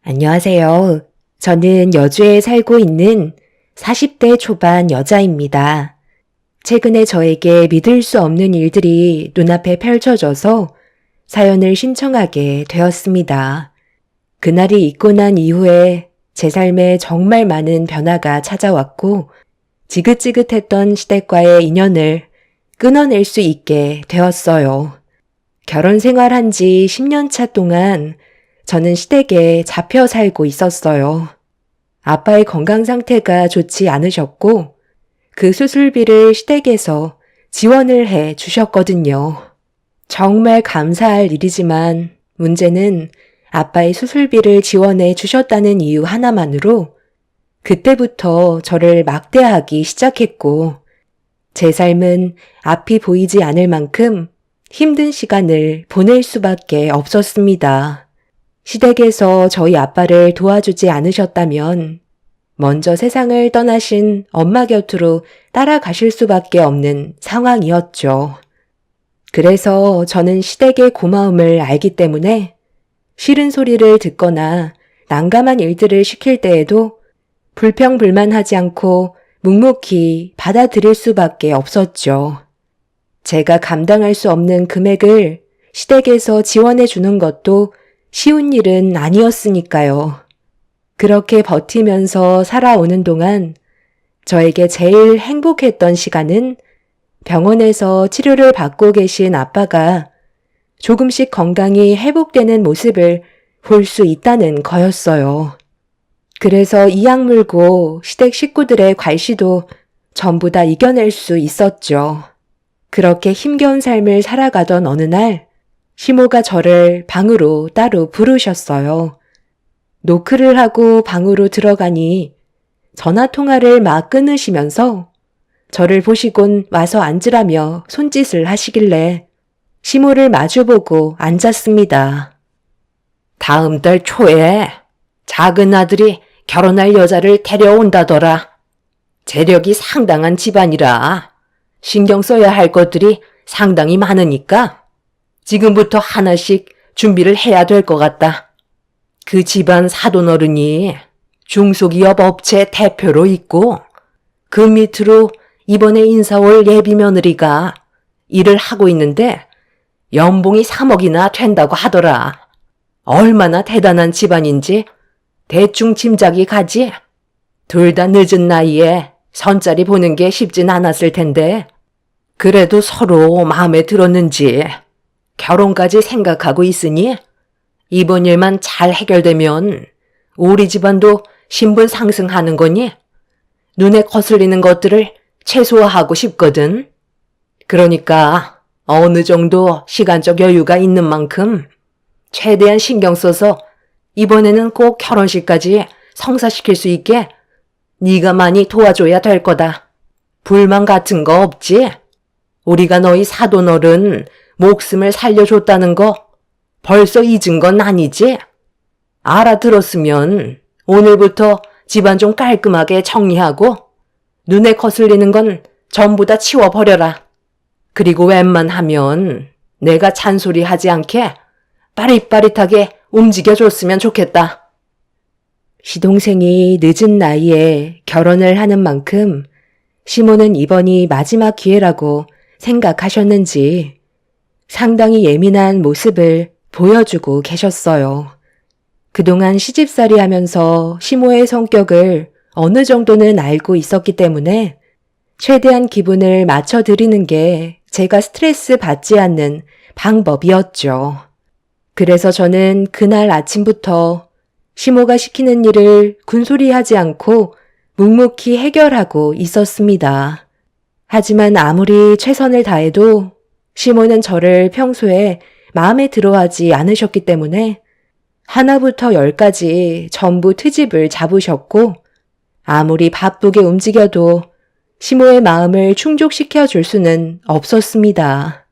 안녕하세요. 저는 여주에 살고 있는 40대 초반 여자입니다. 최근에 저에게 믿을 수 없는 일들이 눈앞에 펼쳐져서 사연을 신청하게 되었습니다. 그날이 있고 난 이후에 제 삶에 정말 많은 변화가 찾아왔고 지긋지긋했던 시댁과의 인연을 끊어낼 수 있게 되었어요. 결혼 생활한 지 10년 차 동안 저는 시댁에 잡혀 살고 있었어요. 아빠의 건강 상태가 좋지 않으셨고 그 수술비를 시댁에서 지원을 해 주셨거든요. 정말 감사할 일이지만 문제는 아빠의 수술비를 지원해 주셨다는 이유 하나만으로 그때부터 저를 막대하기 시작했고 제 삶은 앞이 보이지 않을 만큼 힘든 시간을 보낼 수밖에 없었습니다. 시댁에서 저희 아빠를 도와주지 않으셨다면 먼저 세상을 떠나신 엄마 곁으로 따라가실 수밖에 없는 상황이었죠. 그래서 저는 시댁의 고마움을 알기 때문에 싫은 소리를 듣거나 난감한 일들을 시킬 때에도 불평불만하지 않고 묵묵히 받아들일 수밖에 없었죠. 제가 감당할 수 없는 금액을 시댁에서 지원해 주는 것도 쉬운 일은 아니었으니까요. 그렇게 버티면서 살아오는 동안 저에게 제일 행복했던 시간은 병원에서 치료를 받고 계신 아빠가 조금씩 건강이 회복되는 모습을 볼 수 있다는 거였어요. 그래서 이 약 물고 시댁 식구들의 괄시도 전부 다 이겨낼 수 있었죠. 그렇게 힘겨운 삶을 살아가던 어느 날 시모가 저를 방으로 따로 부르셨어요. 노크를 하고 방으로 들어가니 전화 통화를 막 끊으시면서 저를 보시곤 와서 앉으라며 손짓을 하시길래 시모를 마주보고 앉았습니다. 다음 달 초에 작은 아들이 결혼할 여자를 데려온다더라. 재력이 상당한 집안이라 신경 써야 할 것들이 상당히 많으니까 지금부터 하나씩 준비를 해야 될 것 같다. 그 집안 사돈어른이 중소기업 업체 대표로 있고 그 밑으로 이번에 인사 올 예비며느리가 일을 하고 있는데 연봉이 3억이나 된다고 하더라. 얼마나 대단한 집안인지 대충 짐작이 가지. 둘 다 늦은 나이에 선자리 보는 게 쉽진 않았을 텐데 그래도 서로 마음에 들었는지 결혼까지 생각하고 있으니 이번 일만 잘 해결되면 우리 집안도 신분 상승하는 거니 눈에 거슬리는 것들을 최소화하고 싶거든. 그러니까 어느 정도 시간적 여유가 있는 만큼 최대한 신경 써서 이번에는 꼭 결혼식까지 성사시킬 수 있게 네가 많이 도와줘야 될 거다. 불만 같은 거 없지? 우리가 너희 사돈어른 목숨을 살려줬다는 거 벌써 잊은 건 아니지? 알아들었으면 오늘부터 집안 좀 깔끔하게 정리하고 눈에 거슬리는 건 전부 다 치워버려라. 그리고 웬만하면 내가 잔소리하지 않게 빠릿빠릿하게 움직여줬으면 좋겠다. 시동생이 늦은 나이에 결혼을 하는 만큼 시모는 이번이 마지막 기회라고 생각하셨는지 상당히 예민한 모습을 보여주고 계셨어요. 그동안 시집살이 하면서 시모의 성격을 어느 정도는 알고 있었기 때문에 최대한 기분을 맞춰드리는 게 제가 스트레스 받지 않는 방법이었죠. 그래서 저는 그날 아침부터 시모가 시키는 일을 군소리하지 않고 묵묵히 해결하고 있었습니다. 하지만 아무리 최선을 다해도 시모는 저를 평소에 마음에 들어하지 않으셨기 때문에 하나부터 10까지 전부 트집을 잡으셨고 아무리 바쁘게 움직여도 시모의 마음을 충족시켜 줄 수는 없었습니다.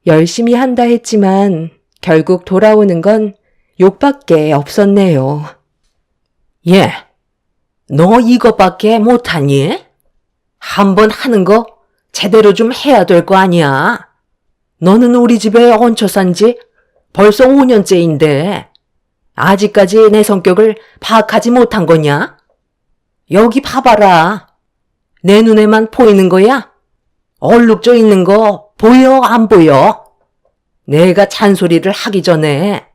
열심히 한다 했지만 결국 돌아오는 건 욕밖에 없었네요. 예, 너 이것밖에 못하니? 한번 하는 거 제대로 좀 해야 될 거 아니야. 너는 우리 집에 얹혀 산 지 벌써 5년째인데 아직까지 내 성격을 파악하지 못한 거냐? 여기 봐봐라. 내 눈에만 보이는 거야? 얼룩져 있는 거 보여, 안 보여? 내가 잔소리를 하기 전에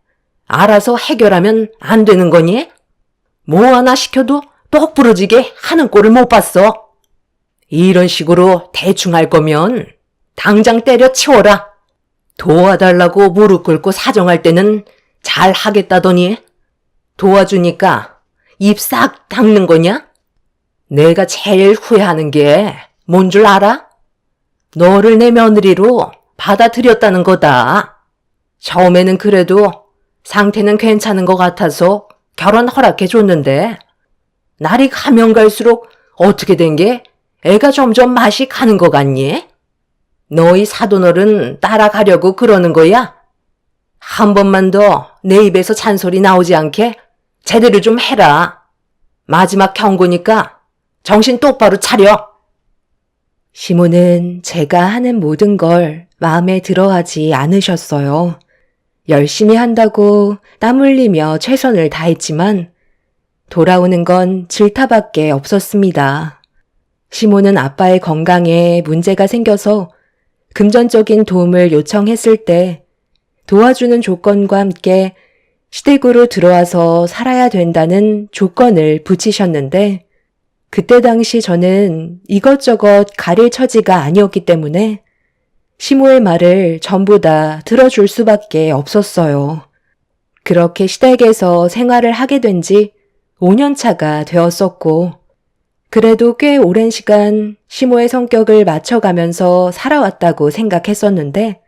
알아서 해결하면 안 되는 거니? 뭐 하나 시켜도 똑 부러지게 하는 꼴을 못 봤어. 이런 식으로 대충 할 거면 당장 때려치워라. 도와달라고 무릎 꿇고 사정할 때는 잘 하겠다더니 도와주니까 입 싹 닦는 거냐? 내가 제일 후회하는 게 뭔 줄 알아? 너를 내 며느리로 받아들였다는 거다. 처음에는 그래도 상태는 괜찮은 것 같아서 결혼 허락해 줬는데 날이 가면 갈수록 어떻게 된 게 애가 점점 맛이 가는 것 같니? 너희 사돈어른 따라가려고 그러는 거야? 한 번만 더 내 입에서 잔소리 나오지 않게 제대로 좀 해라. 마지막 경고니까 정신 똑바로 차려. 시모는 제가 하는 모든 걸 마음에 들어하지 않으셨어요. 열심히 한다고 땀 흘리며 최선을 다했지만 돌아오는 건 질타밖에 없었습니다. 시모는 아빠의 건강에 문제가 생겨서 금전적인 도움을 요청했을 때 도와주는 조건과 함께 시댁으로 들어와서 살아야 된다는 조건을 붙이셨는데 그때 당시 저는 이것저것 가릴 처지가 아니었기 때문에 시모의 말을 전부 다 들어줄 수밖에 없었어요. 그렇게 시댁에서 생활을 하게 된 지 5년 차가 되었었고 그래도 꽤 오랜 시간 시모의 성격을 맞춰가면서 살아왔다고 생각했었는데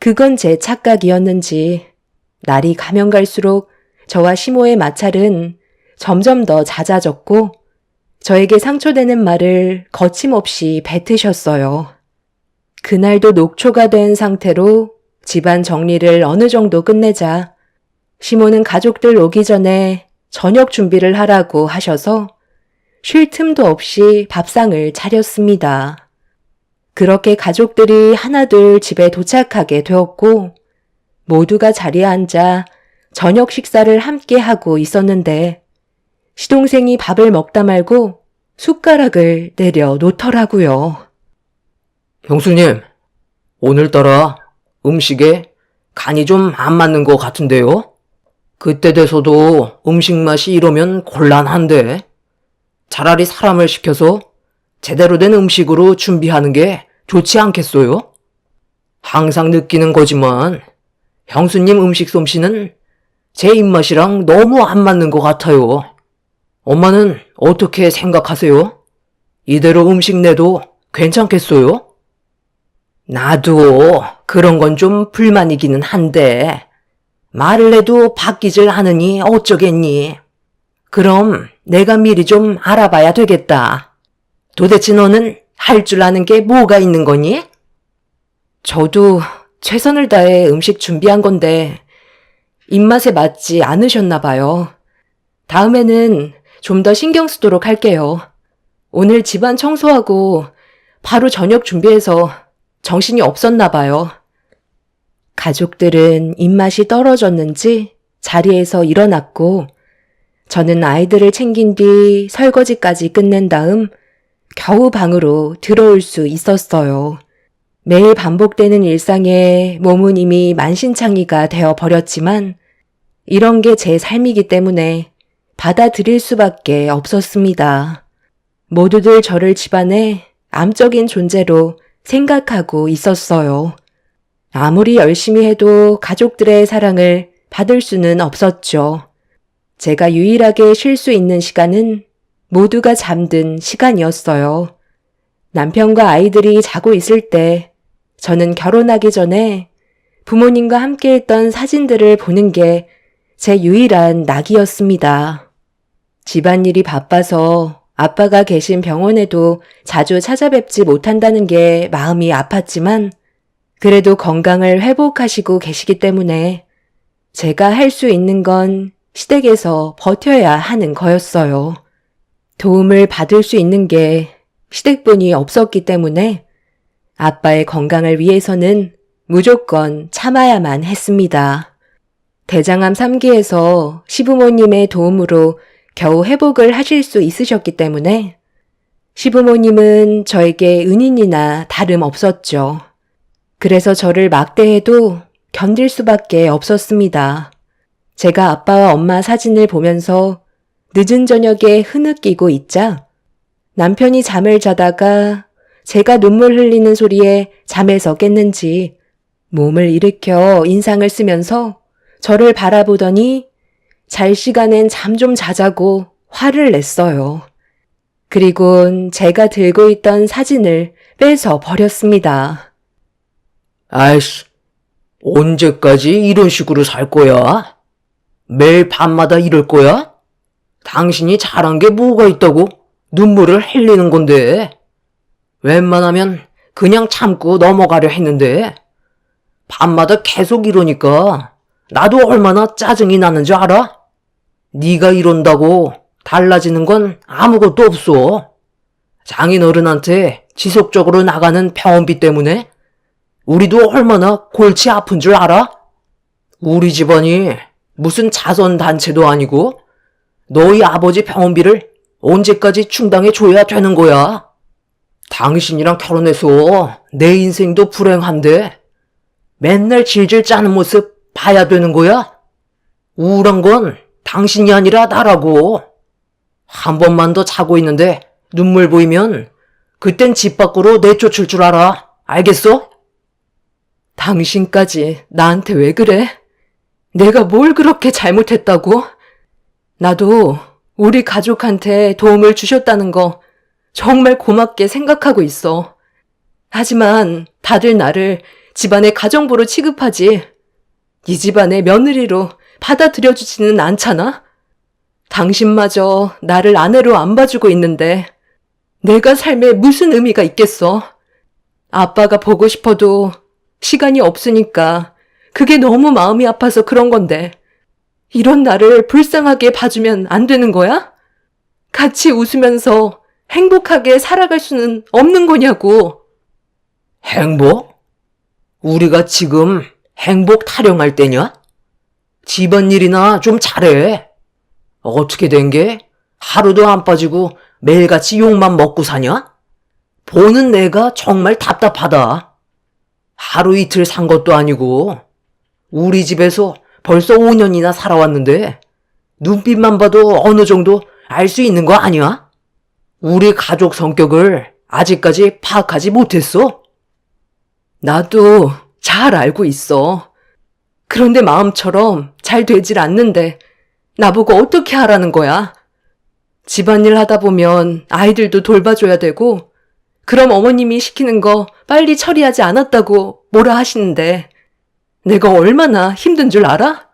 그건 제 착각이었는지 날이 가면 갈수록 저와 시모의 마찰은 점점 더 잦아졌고 저에게 상처되는 말을 거침없이 뱉으셨어요. 그날도 녹초가 된 상태로 집안 정리를 어느 정도 끝내자 시모는 가족들 오기 전에 저녁 준비를 하라고 하셔서 쉴 틈도 없이 밥상을 차렸습니다. 그렇게 가족들이 하나둘 집에 도착하게 되었고 모두가 자리에 앉아 저녁 식사를 함께 하고 있었는데 시동생이 밥을 먹다 말고 숟가락을 내려 놓더라고요. 형수님, 오늘따라 음식에 간이 좀 안 맞는 것 같은데요? 그때 돼서도 음식 맛이 이러면 곤란한데 차라리 사람을 시켜서 제대로 된 음식으로 준비하는 게 좋지 않겠어요? 항상 느끼는 거지만 형수님 음식 솜씨는 제 입맛이랑 너무 안 맞는 것 같아요. 엄마는 어떻게 생각하세요? 이대로 음식 내도 괜찮겠어요? 나도 그런 건 좀 불만이기는 한데 말을 해도 바뀌질 않으니 어쩌겠니? 그럼 내가 미리 좀 알아봐야 되겠다. 도대체 너는 할 줄 아는 게 뭐가 있는 거니? 저도 최선을 다해 음식 준비한 건데 입맛에 맞지 않으셨나 봐요. 다음에는 좀 더 신경 쓰도록 할게요. 오늘 집안 청소하고 바로 저녁 준비해서 정신이 없었나 봐요. 가족들은 입맛이 떨어졌는지 자리에서 일어났고 저는 아이들을 챙긴 뒤 설거지까지 끝낸 다음 겨우 방으로 들어올 수 있었어요. 매일 반복되는 일상에 몸은 이미 만신창이가 되어 버렸지만 이런 게 제 삶이기 때문에 받아들일 수밖에 없었습니다. 모두들 저를 집안의 암적인 존재로 생각하고 있었어요. 아무리 열심히 해도 가족들의 사랑을 받을 수는 없었죠. 제가 유일하게 쉴 수 있는 시간은 모두가 잠든 시간이었어요. 남편과 아이들이 자고 있을 때 저는 결혼하기 전에 부모님과 함께 했던 사진들을 보는 게 제 유일한 낙이었습니다. 집안일이 바빠서 아빠가 계신 병원에도 자주 찾아뵙지 못한다는 게 마음이 아팠지만 그래도 건강을 회복하시고 계시기 때문에 제가 할 수 있는 건 시댁에서 버텨야 하는 거였어요. 도움을 받을 수 있는 게 시댁뿐이 없었기 때문에 아빠의 건강을 위해서는 무조건 참아야만 했습니다. 대장암 3기에서 시부모님의 도움으로 겨우 회복을 하실 수 있으셨기 때문에 시부모님은 저에게 은인이나 다름없었죠. 그래서 저를 막대해도 견딜 수밖에 없었습니다. 제가 아빠와 엄마 사진을 보면서 늦은 저녁에 흐느끼고 있자 남편이 잠을 자다가 제가 눈물 흘리는 소리에 잠에서 깼는지 몸을 일으켜 인상을 쓰면서 저를 바라보더니 잘 시간엔 잠 좀 자자고 화를 냈어요. 그리곤 제가 들고 있던 사진을 빼서 버렸습니다. 아이씨, 언제까지 이런 식으로 살 거야? 매일 밤마다 이럴 거야? 당신이 잘한 게 뭐가 있다고 눈물을 흘리는 건데. 웬만하면 그냥 참고 넘어가려 했는데 밤마다 계속 이러니까 나도 얼마나 짜증이 나는지 알아? 네가 이런다고 달라지는 건 아무것도 없어. 장인어른한테 지속적으로 나가는 병원비 때문에 우리도 얼마나 골치 아픈 줄 알아? 우리 집안이 무슨 자선단체도 아니고 너희 아버지 병원비를 언제까지 충당해 줘야 되는 거야? 당신이랑 결혼해서 내 인생도 불행한데 맨날 질질 짜는 모습 봐야 되는 거야? 우울한 건 당신이 아니라 나라고. 한 번만 더 자고 있는데 눈물 보이면 그땐 집 밖으로 내쫓을 줄 알아. 알겠어? 당신까지 나한테 왜 그래? 내가 뭘 그렇게 잘못했다고? 나도 우리 가족한테 도움을 주셨다는 거 정말 고맙게 생각하고 있어. 하지만 다들 나를 집안의 가정부로 취급하지 이 집안의 며느리로 받아들여주지는 않잖아? 당신마저 나를 아내로 안 봐주고 있는데 내가 삶에 무슨 의미가 있겠어? 아빠가 보고 싶어도 시간이 없으니까 그게 너무 마음이 아파서 그런 건데 이런 나를 불쌍하게 봐주면 안 되는 거야? 같이 웃으면서 행복하게 살아갈 수는 없는 거냐고. 행복? 우리가 지금 행복 타령할 때냐? 집안일이나 좀 잘해. 어떻게 된 게 하루도 안 빠지고 매일같이 욕만 먹고 사냐? 보는 내가 정말 답답하다. 하루 이틀 산 것도 아니고 우리 집에서 벌써 5년이나 살아왔는데 눈빛만 봐도 어느 정도 알 수 있는 거 아니야? 우리 가족 성격을 아직까지 파악하지 못했어? 나도 잘 알고 있어. 그런데 마음처럼 잘 되질 않는데 나보고 어떻게 하라는 거야? 집안일 하다 보면 아이들도 돌봐줘야 되고 그럼 어머님이 시키는 거 빨리 처리하지 않았다고 뭐라 하시는데 내가 얼마나 힘든 줄 알아?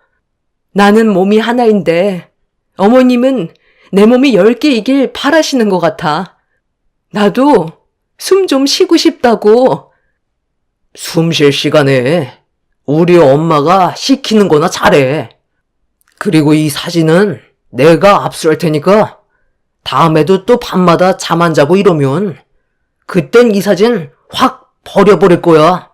나는 몸이 하나인데 어머님은 내 몸이 10개이길 바라시는 것 같아. 나도 숨 좀 쉬고 싶다고. 숨 쉴 시간에 우리 엄마가 시키는 거나 잘해. 그리고 이 사진은 내가 압수할 테니까 다음에도 또 밤마다 잠 안 자고 이러면 그땐 이 사진 확 버려버릴 거야.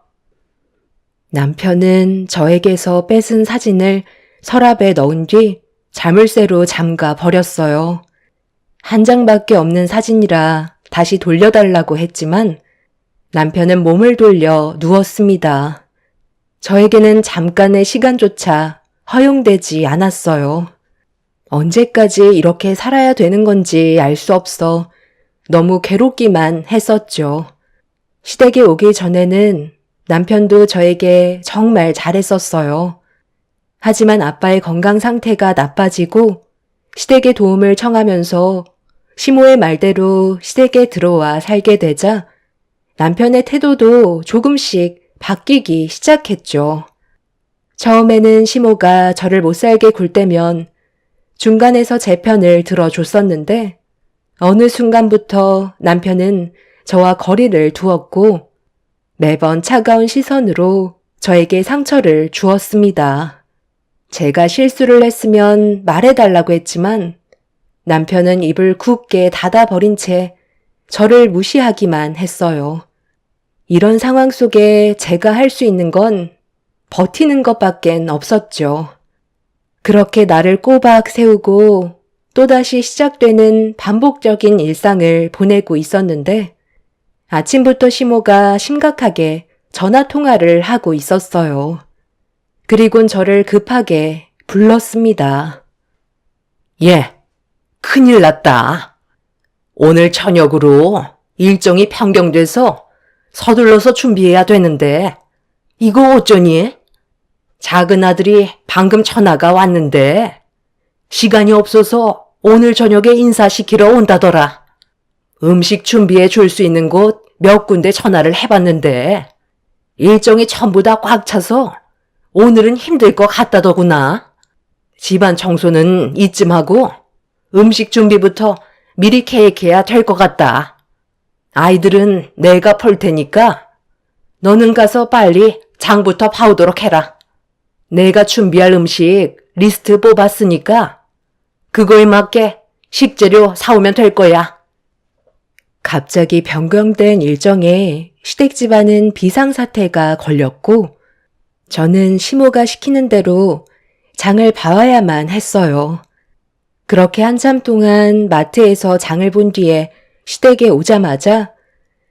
남편은 저에게서 뺏은 사진을 서랍에 넣은 뒤 자물쇠로 잠가 버렸어요. 한 장밖에 없는 사진이라 다시 돌려달라고 했지만 남편은 몸을 돌려 누웠습니다. 저에게는 잠깐의 시간조차 허용되지 않았어요. 언제까지 이렇게 살아야 되는 건지 알 수 없어 너무 괴롭기만 했었죠. 시댁에 오기 전에는 남편도 저에게 정말 잘했었어요. 하지만 아빠의 건강 상태가 나빠지고 시댁의 도움을 청하면서 시모의 말대로 시댁에 들어와 살게 되자 남편의 태도도 조금씩 바뀌기 시작했죠. 처음에는 시모가 저를 못살게 굴 때면 중간에서 제 편을 들어줬었는데 어느 순간부터 남편은 저와 거리를 두었고 매번 차가운 시선으로 저에게 상처를 주었습니다. 제가 실수를 했으면 말해달라고 했지만 남편은 입을 굳게 닫아버린 채 저를 무시하기만 했어요. 이런 상황 속에 제가 할 수 있는 건 버티는 것밖엔 없었죠. 그렇게 나를 꼬박 세우고 또다시 시작되는 반복적인 일상을 보내고 있었는데 아침부터 시모가 심각하게 전화 통화를 하고 있었어요. 그리곤 저를 급하게 불렀습니다. 예, 큰일 났다. 오늘 저녁으로 일정이 변경돼서 서둘러서 준비해야 되는데 이거 어쩌니? 작은 아들이 방금 전화가 왔는데 시간이 없어서 오늘 저녁에 인사시키러 온다더라. 음식 준비해 줄 수 있는 곳 몇 군데 전화를 해봤는데 일정이 전부 다 꽉 차서 오늘은 힘들 것 같다더구나. 집안 청소는 이쯤 하고 음식 준비부터 미리 계획해야 될 것 같다. 아이들은 내가 볼 테니까 너는 가서 빨리 장부터 봐오도록 해라. 내가 준비할 음식 리스트 뽑았으니까 그거에 맞게 식재료 사오면 될 거야. 갑자기 변경된 일정에 시댁 집안은 비상사태가 걸렸고 저는 시모가 시키는 대로 장을 봐와야만 했어요. 그렇게 한참 동안 마트에서 장을 본 뒤에 시댁에 오자마자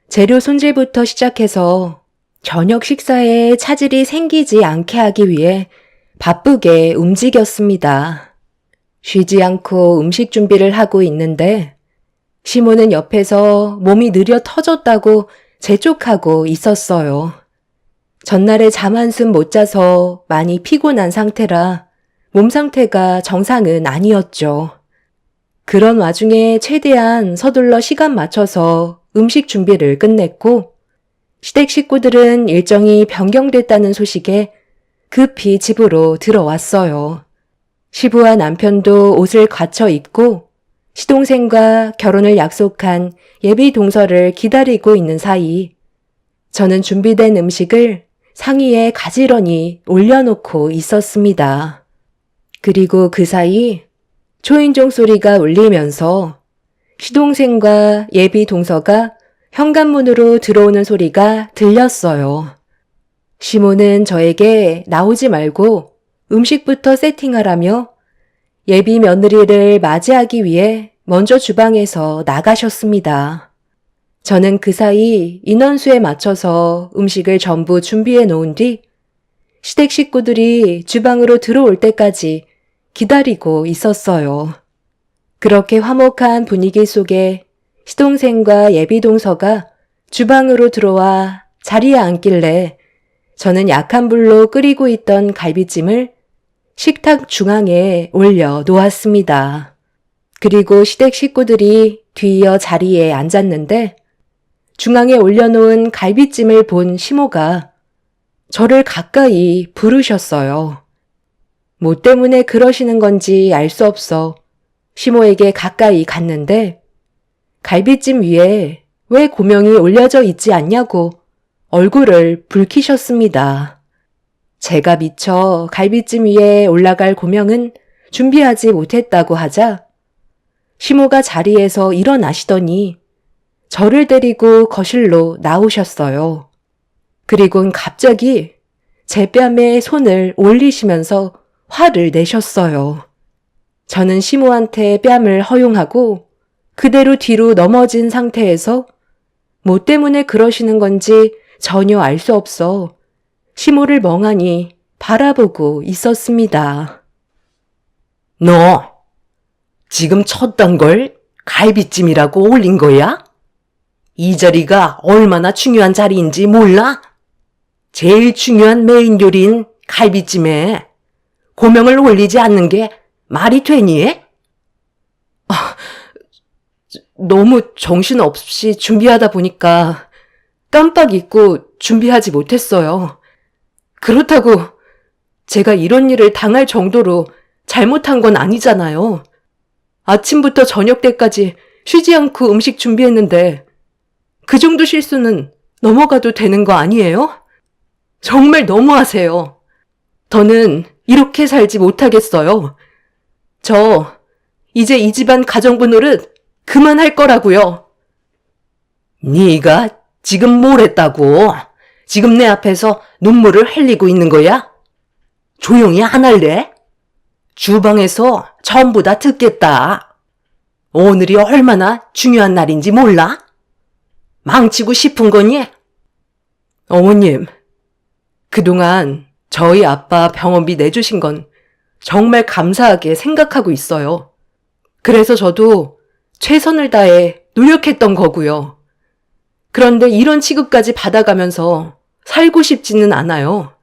재료 손질부터 시작해서 저녁 식사에 차질이 생기지 않게 하기 위해 바쁘게 움직였습니다. 쉬지 않고 음식 준비를 하고 있는데 시모는 옆에서 몸이 느려 터졌다고 재촉하고 있었어요. 전날에 잠 한숨 못 자서 많이 피곤한 상태라 몸 상태가 정상은 아니었죠. 그런 와중에 최대한 서둘러 시간 맞춰서 음식 준비를 끝냈고 시댁 식구들은 일정이 변경됐다는 소식에 급히 집으로 들어왔어요. 시부와 남편도 옷을 갖춰 입고 시동생과 결혼을 약속한 예비 동서를 기다리고 있는 사이 저는 준비된 음식을 상의에 가지런히 올려놓고 있었습니다. 그리고 그 사이 초인종 소리가 울리면서 시동생과 예비 동서가 현관문으로 들어오는 소리가 들렸어요. 시모는 저에게 나오지 말고 음식부터 세팅하라며 예비 며느리를 맞이하기 위해 먼저 주방에서 나가셨습니다. 저는 그 사이 인원수에 맞춰서 음식을 전부 준비해 놓은 뒤 시댁 식구들이 주방으로 들어올 때까지 기다리고 있었어요. 그렇게 화목한 분위기 속에 시동생과 예비동서가 주방으로 들어와 자리에 앉길래 저는 약한 불로 끓이고 있던 갈비찜을 식탁 중앙에 올려 놓았습니다. 그리고 시댁 식구들이 뒤이어 자리에 앉았는데 중앙에 올려놓은 갈비찜을 본 시모가 저를 가까이 부르셨어요. 뭐 때문에 그러시는 건지 알 수 없어 시모에게 가까이 갔는데 갈비찜 위에 왜 고명이 올려져 있지 않냐고 얼굴을 붉히셨습니다. 제가 미처 갈비찜 위에 올라갈 고명은 준비하지 못했다고 하자 시모가 자리에서 일어나시더니 저를 데리고 거실로 나오셨어요. 그리곤 갑자기 제 뺨에 손을 올리시면서 화를 내셨어요. 저는 시모한테 뺨을 허용하고 그대로 뒤로 넘어진 상태에서 뭐 때문에 그러시는 건지 전혀 알 수 없어 시모를 멍하니 바라보고 있었습니다. 너 지금 쳤던 걸 갈비찜이라고 올린 거야? 이 자리가 얼마나 중요한 자리인지 몰라? 제일 중요한 메인 요리인 갈비찜에 고명을 올리지 않는 게 말이 되니? 너무 정신없이 준비하다 보니까 깜빡 잊고 준비하지 못했어요. 그렇다고 제가 이런 일을 당할 정도로 잘못한 건 아니잖아요. 아침부터 저녁 때까지 쉬지 않고 음식 준비했는데 그 정도 실수는 넘어가도 되는 거 아니에요? 정말 너무하세요. 더는 이렇게 살지 못하겠어요. 저 이제 이 집안 가정부 노릇 그만할 거라고요. 네가 지금 뭘 했다고? 지금 내 앞에서 눈물을 흘리고 있는 거야? 조용히 안 할래? 주방에서 전부 다 듣겠다. 오늘이 얼마나 중요한 날인지 몰라? 망치고 싶은 거니? 어머님, 그동안 저희 아빠 병원비 내주신 건 정말 감사하게 생각하고 있어요. 그래서 저도 최선을 다해 노력했던 거고요. 그런데 이런 취급까지 받아가면서 살고 싶지는 않아요.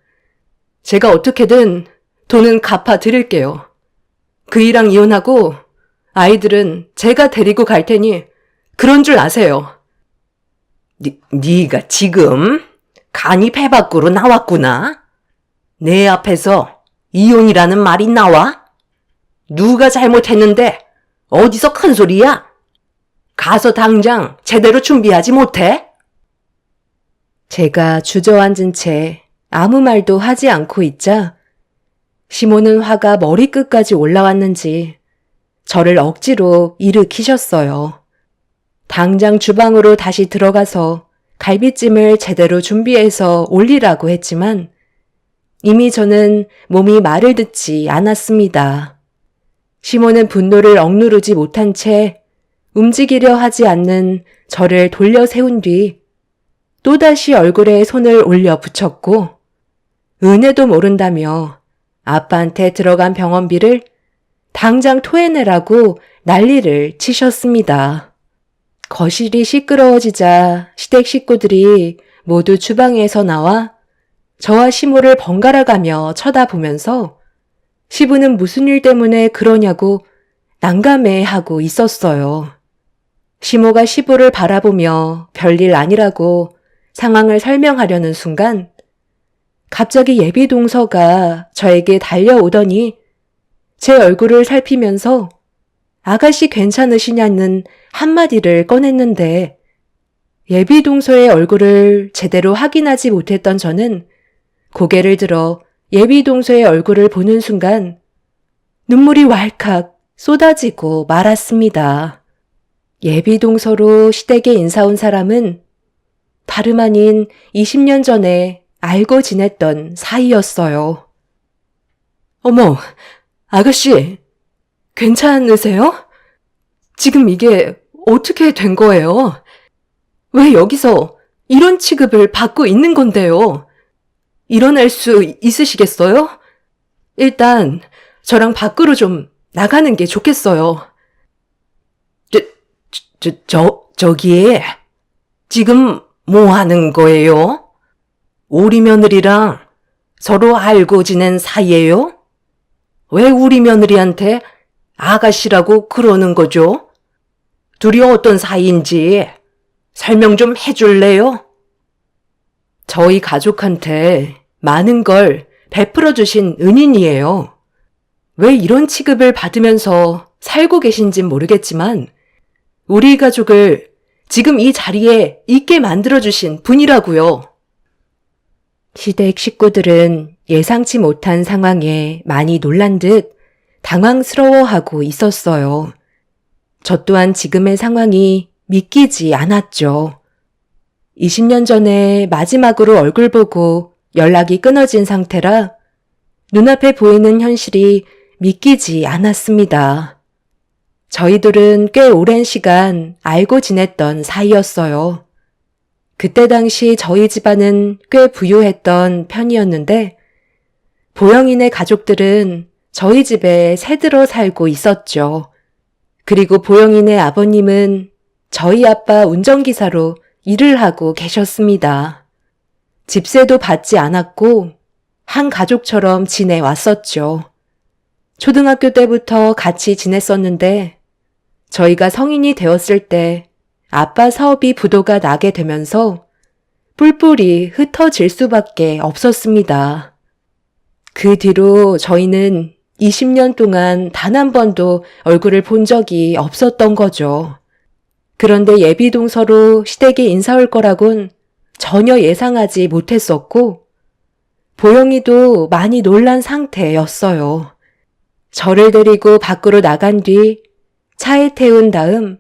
제가 어떻게든 돈은 갚아 드릴게요. 그이랑 이혼하고 아이들은 제가 데리고 갈 테니 그런 줄 아세요. 네가 지금 간이 배 밖으로 나왔구나. 내 앞에서 이혼이라는 말이 나와? 누가 잘못했는데 어디서 큰 소리야? 가서 당장 제대로 준비하지 못해? 제가 주저앉은 채 아무 말도 하지 않고 있자 시모는 화가 머리끝까지 올라왔는지 저를 억지로 일으키셨어요. 당장 주방으로 다시 들어가서 갈비찜을 제대로 준비해서 올리라고 했지만 이미 저는 몸이 말을 듣지 않았습니다. 시모는 분노를 억누르지 못한 채 움직이려 하지 않는 저를 돌려 세운 뒤 또다시 얼굴에 손을 올려 붙였고 은혜도 모른다며 아빠한테 들어간 병원비를 당장 토해내라고 난리를 치셨습니다. 거실이 시끄러워지자 시댁 식구들이 모두 주방에서 나와 저와 시모를 번갈아가며 쳐다보면서 시부는 무슨 일 때문에 그러냐고 난감해하고 있었어요. 시모가 시부를 바라보며 별일 아니라고 상황을 설명하려는 순간 갑자기 예비 동서가 저에게 달려오더니 제 얼굴을 살피면서 아가씨 괜찮으시냐는 한마디를 꺼냈는데 예비 동서의 얼굴을 제대로 확인하지 못했던 저는 고개를 들어 예비 동서의 얼굴을 보는 순간 눈물이 왈칵 쏟아지고 말았습니다. 예비 동서로 시댁에 인사 온 사람은 다름 아닌 20년 전에 알고 지냈던 사이였어요. 어머, 아가씨, 괜찮으세요? 지금 이게 어떻게 된 거예요? 왜 여기서 이런 취급을 받고 있는 건데요? 일어날 수 있으시겠어요? 일단 저랑 밖으로 좀 나가는 게 좋겠어요. 저기, 지금 뭐 하는 거예요? 우리 며느리랑 서로 알고 지낸 사이예요? 왜 우리 며느리한테 아가씨라고 그러는 거죠? 둘이 어떤 사이인지 설명 좀 해줄래요? 저희 가족한테 많은 걸 베풀어 주신 은인이에요. 왜 이런 취급을 받으면서 살고 계신진 모르겠지만 우리 가족을 지금 이 자리에 있게 만들어주신 분이라고요. 시댁 식구들은 예상치 못한 상황에 많이 놀란 듯 당황스러워하고 있었어요. 저 또한 지금의 상황이 믿기지 않았죠. 20년 전에 마지막으로 얼굴 보고 연락이 끊어진 상태라 눈앞에 보이는 현실이 믿기지 않았습니다. 저희들은 꽤 오랜 시간 알고 지냈던 사이였어요. 그때 당시 저희 집안은 꽤 부유했던 편이었는데 보영이네 가족들은 저희 집에 새들어 살고 있었죠. 그리고 보영이네 아버님은 저희 아빠 운전기사로 일을 하고 계셨습니다. 집세도 받지 않았고 한 가족처럼 지내왔었죠. 초등학교 때부터 같이 지냈었는데 저희가 성인이 되었을 때 아빠 사업이 부도가 나게 되면서 뿔뿔이 흩어질 수밖에 없었습니다. 그 뒤로 저희는 20년 동안 단 한 번도 얼굴을 본 적이 없었던 거죠. 그런데 예비 동서로 시댁에 인사 올 거라곤 전혀 예상하지 못했었고 보영이도 많이 놀란 상태였어요. 저를 데리고 밖으로 나간 뒤 차에 태운 다음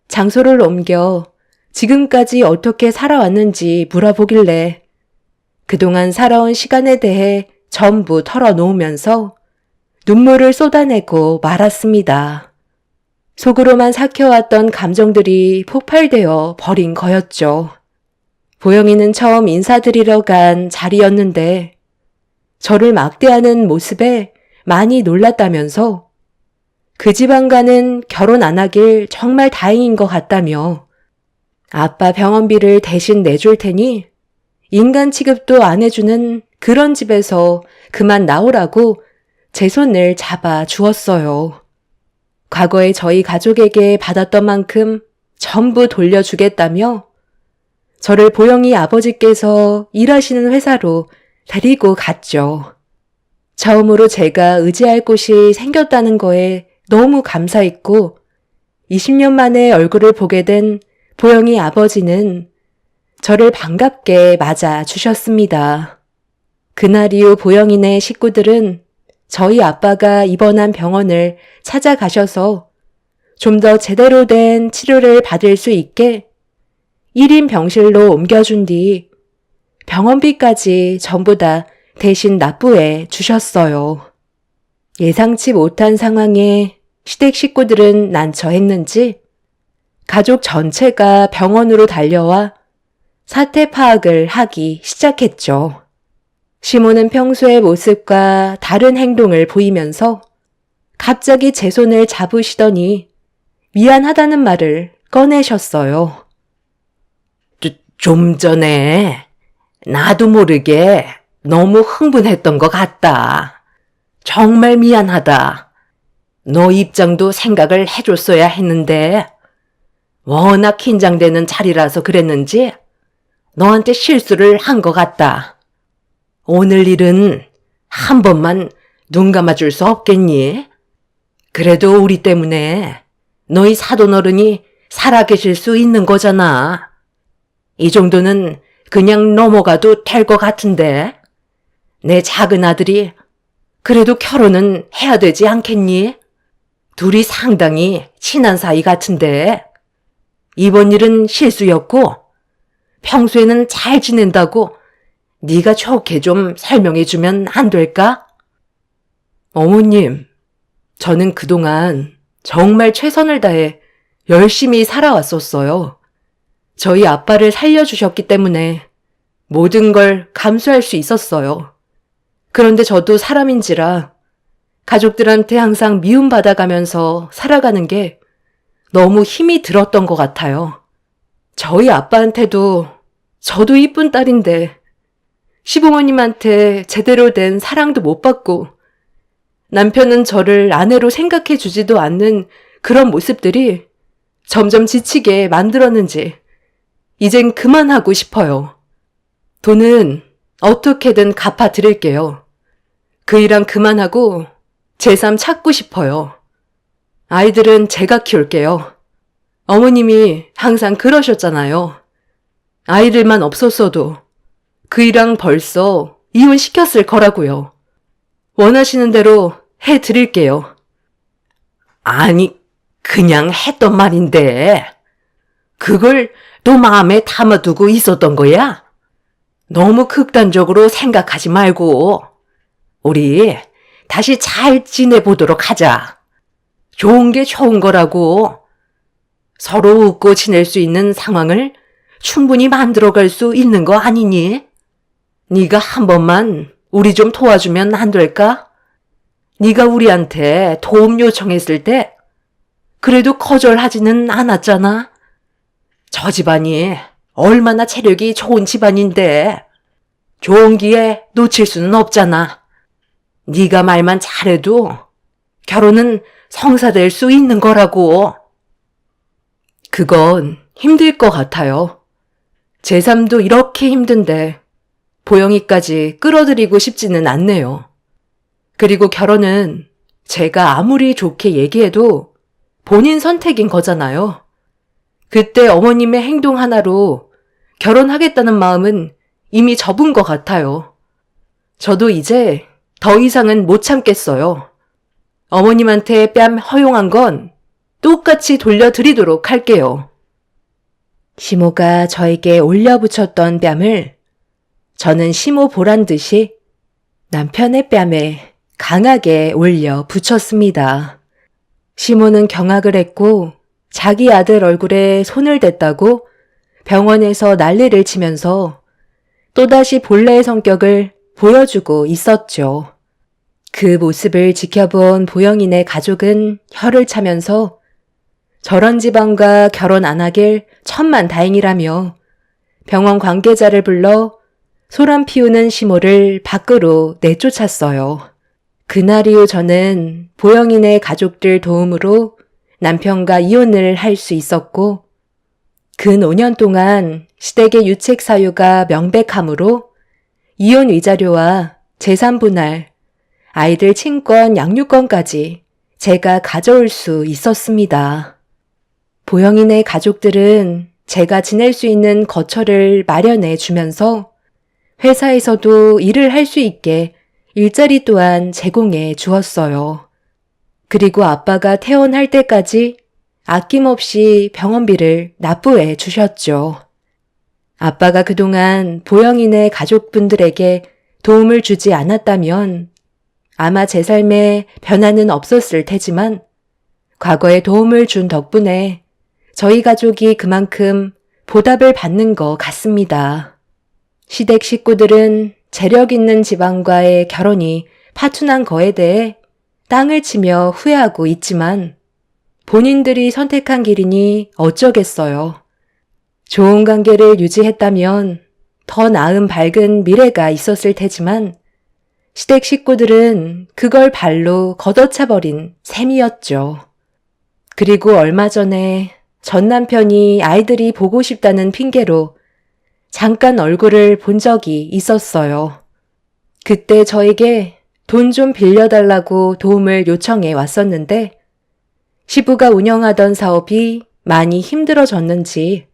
장소를 옮겨 지금까지 어떻게 살아왔는지 물어보길래 그동안 살아온 시간에 대해 전부 털어놓으면서 눈물을 쏟아내고 말았습니다. 속으로만 삭혀왔던 감정들이 폭발되어 버린 거였죠. 보영이는 처음 인사드리러 간 자리였는데 저를 막대하는 모습에 많이 놀랐다면서 그 집안과는 결혼 안 하길 정말 다행인 것 같다며 아빠 병원비를 대신 내줄 테니 인간 취급도 안 해주는 그런 집에서 그만 나오라고 제 손을 잡아 주었어요. 과거에 저희 가족에게 받았던 만큼 전부 돌려주겠다며 저를 보영이 아버지께서 일하시는 회사로 데리고 갔죠. 처음으로 제가 의지할 곳이 생겼다는 거에 너무 감사했고 20년 만에 얼굴을 보게 된 보영이 아버지는 저를 반갑게 맞아 주셨습니다. 그날 이후 보영이네 식구들은 저희 아빠가 입원한 병원을 찾아가셔서 좀 더 제대로 된 치료를 받을 수 있게 1인 병실로 옮겨준 뒤 병원비까지 전부 다 대신 납부해 주셨어요. 예상치 못한 상황에 시댁 식구들은 난처했는지 가족 전체가 병원으로 달려와 사태 파악을 하기 시작했죠. 시모는 평소의 모습과 다른 행동을 보이면서 갑자기 제 손을 잡으시더니 미안하다는 말을 꺼내셨어요. 좀 전에 나도 모르게 너무 흥분했던 것 같다. 정말 미안하다. 너 입장도 생각을 해줬어야 했는데 워낙 긴장되는 자리라서 그랬는지 너한테 실수를 한 것 같다. 오늘 일은 한 번만 눈 감아줄 수 없겠니? 그래도 우리 때문에 너희 사돈어른이 살아계실 수 있는 거잖아. 이 정도는 그냥 넘어가도 될 것 같은데 내 작은 아들이 그래도 결혼은 해야 되지 않겠니? 둘이 상당히 친한 사이 같은데 이번 일은 실수였고 평소에는 잘 지낸다고 네가 좋게 좀 설명해주면 안 될까? 어머님, 저는 그동안 정말 최선을 다해 열심히 살아왔었어요. 저희 아빠를 살려주셨기 때문에 모든 걸 감수할 수 있었어요. 그런데 저도 사람인지라 가족들한테 항상 미움받아가면서 살아가는 게 너무 힘이 들었던 것 같아요. 저희 아빠한테도 저도 이쁜 딸인데 시부모님한테 제대로 된 사랑도 못 받고 남편은 저를 아내로 생각해 주지도 않는 그런 모습들이 점점 지치게 만들었는지 이젠 그만하고 싶어요. 돈은 어떻게든 갚아드릴게요. 그 일은 그만하고 제 삶 찾고 싶어요. 아이들은 제가 키울게요. 어머님이 항상 그러셨잖아요. 아이들만 없었어도 그 일랑 벌써 이혼시켰을 거라고요. 원하시는 대로 해드릴게요. 아니, 그냥 했던 말인데 그걸 또 마음에 담아두고 있었던 거야? 너무 극단적으로 생각하지 말고 우리 다시 잘 지내보도록 하자. 좋은 게 좋은 거라고. 서로 웃고 지낼 수 있는 상황을 충분히 만들어갈 수 있는 거 아니니? 네가 한 번만 우리 좀 도와주면 안 될까? 네가 우리한테 도움 요청했을 때 그래도 거절하지는 않았잖아. 저 집안이 얼마나 체력이 좋은 집안인데 좋은 기회 놓칠 수는 없잖아. 네가 말만 잘해도 결혼은 성사될 수 있는 거라고. 그건 힘들 것 같아요. 제 삶도 이렇게 힘든데 보영이까지 끌어들이고 싶지는 않네요. 그리고 결혼은 제가 아무리 좋게 얘기해도 본인 선택인 거잖아요. 그때 어머님의 행동 하나로 결혼하겠다는 마음은 이미 접은 것 같아요. 저도 이제 더 이상은 못 참겠어요. 어머님한테 뺨 허용한 건 똑같이 돌려드리도록 할게요. 시모가 저에게 올려붙였던 뺨을 저는 시모 보란 듯이 남편의 뺨에 강하게 올려 붙였습니다. 시모는 경악을 했고 자기 아들 얼굴에 손을 댔다고 병원에서 난리를 치면서 또다시 본래의 성격을 보여주고 있었죠. 그 모습을 지켜본 보영이네 가족은 혀를 차면서 저런 집안과 결혼 안 하길 천만 다행이라며 병원 관계자를 불러 소란 피우는 시모를 밖으로 내쫓았어요. 그날 이후 저는 보영이네 가족들 도움으로 남편과 이혼을 할 수 있었고 근 5년 동안 시댁의 유책 사유가 명백하므로 이혼 위자료와 재산 분할, 아이들 친권, 양육권까지 제가 가져올 수 있었습니다. 보영이네 가족들은 제가 지낼 수 있는 거처를 마련해 주면서 회사에서도 일을 할 수 있게 일자리 또한 제공해 주었어요. 그리고 아빠가 퇴원할 때까지 아낌없이 병원비를 납부해 주셨죠. 아빠가 그동안 보영이네 가족분들에게 도움을 주지 않았다면 아마 제 삶에 변화는 없었을 테지만 과거에 도움을 준 덕분에 저희 가족이 그만큼 보답을 받는 것 같습니다. 시댁 식구들은 재력 있는 집안과의 결혼이 파투난 거에 대해 땅을 치며 후회하고 있지만 본인들이 선택한 길이니 어쩌겠어요. 좋은 관계를 유지했다면 더 나은 밝은 미래가 있었을 테지만 시댁 식구들은 그걸 발로 걷어차버린 셈이었죠. 그리고 얼마 전에 전 남편이 아이들이 보고 싶다는 핑계로 잠깐 얼굴을 본 적이 있었어요. 그때 저에게 돈 좀 빌려달라고 도움을 요청해 왔었는데 시부가 운영하던 사업이 많이 힘들어졌는지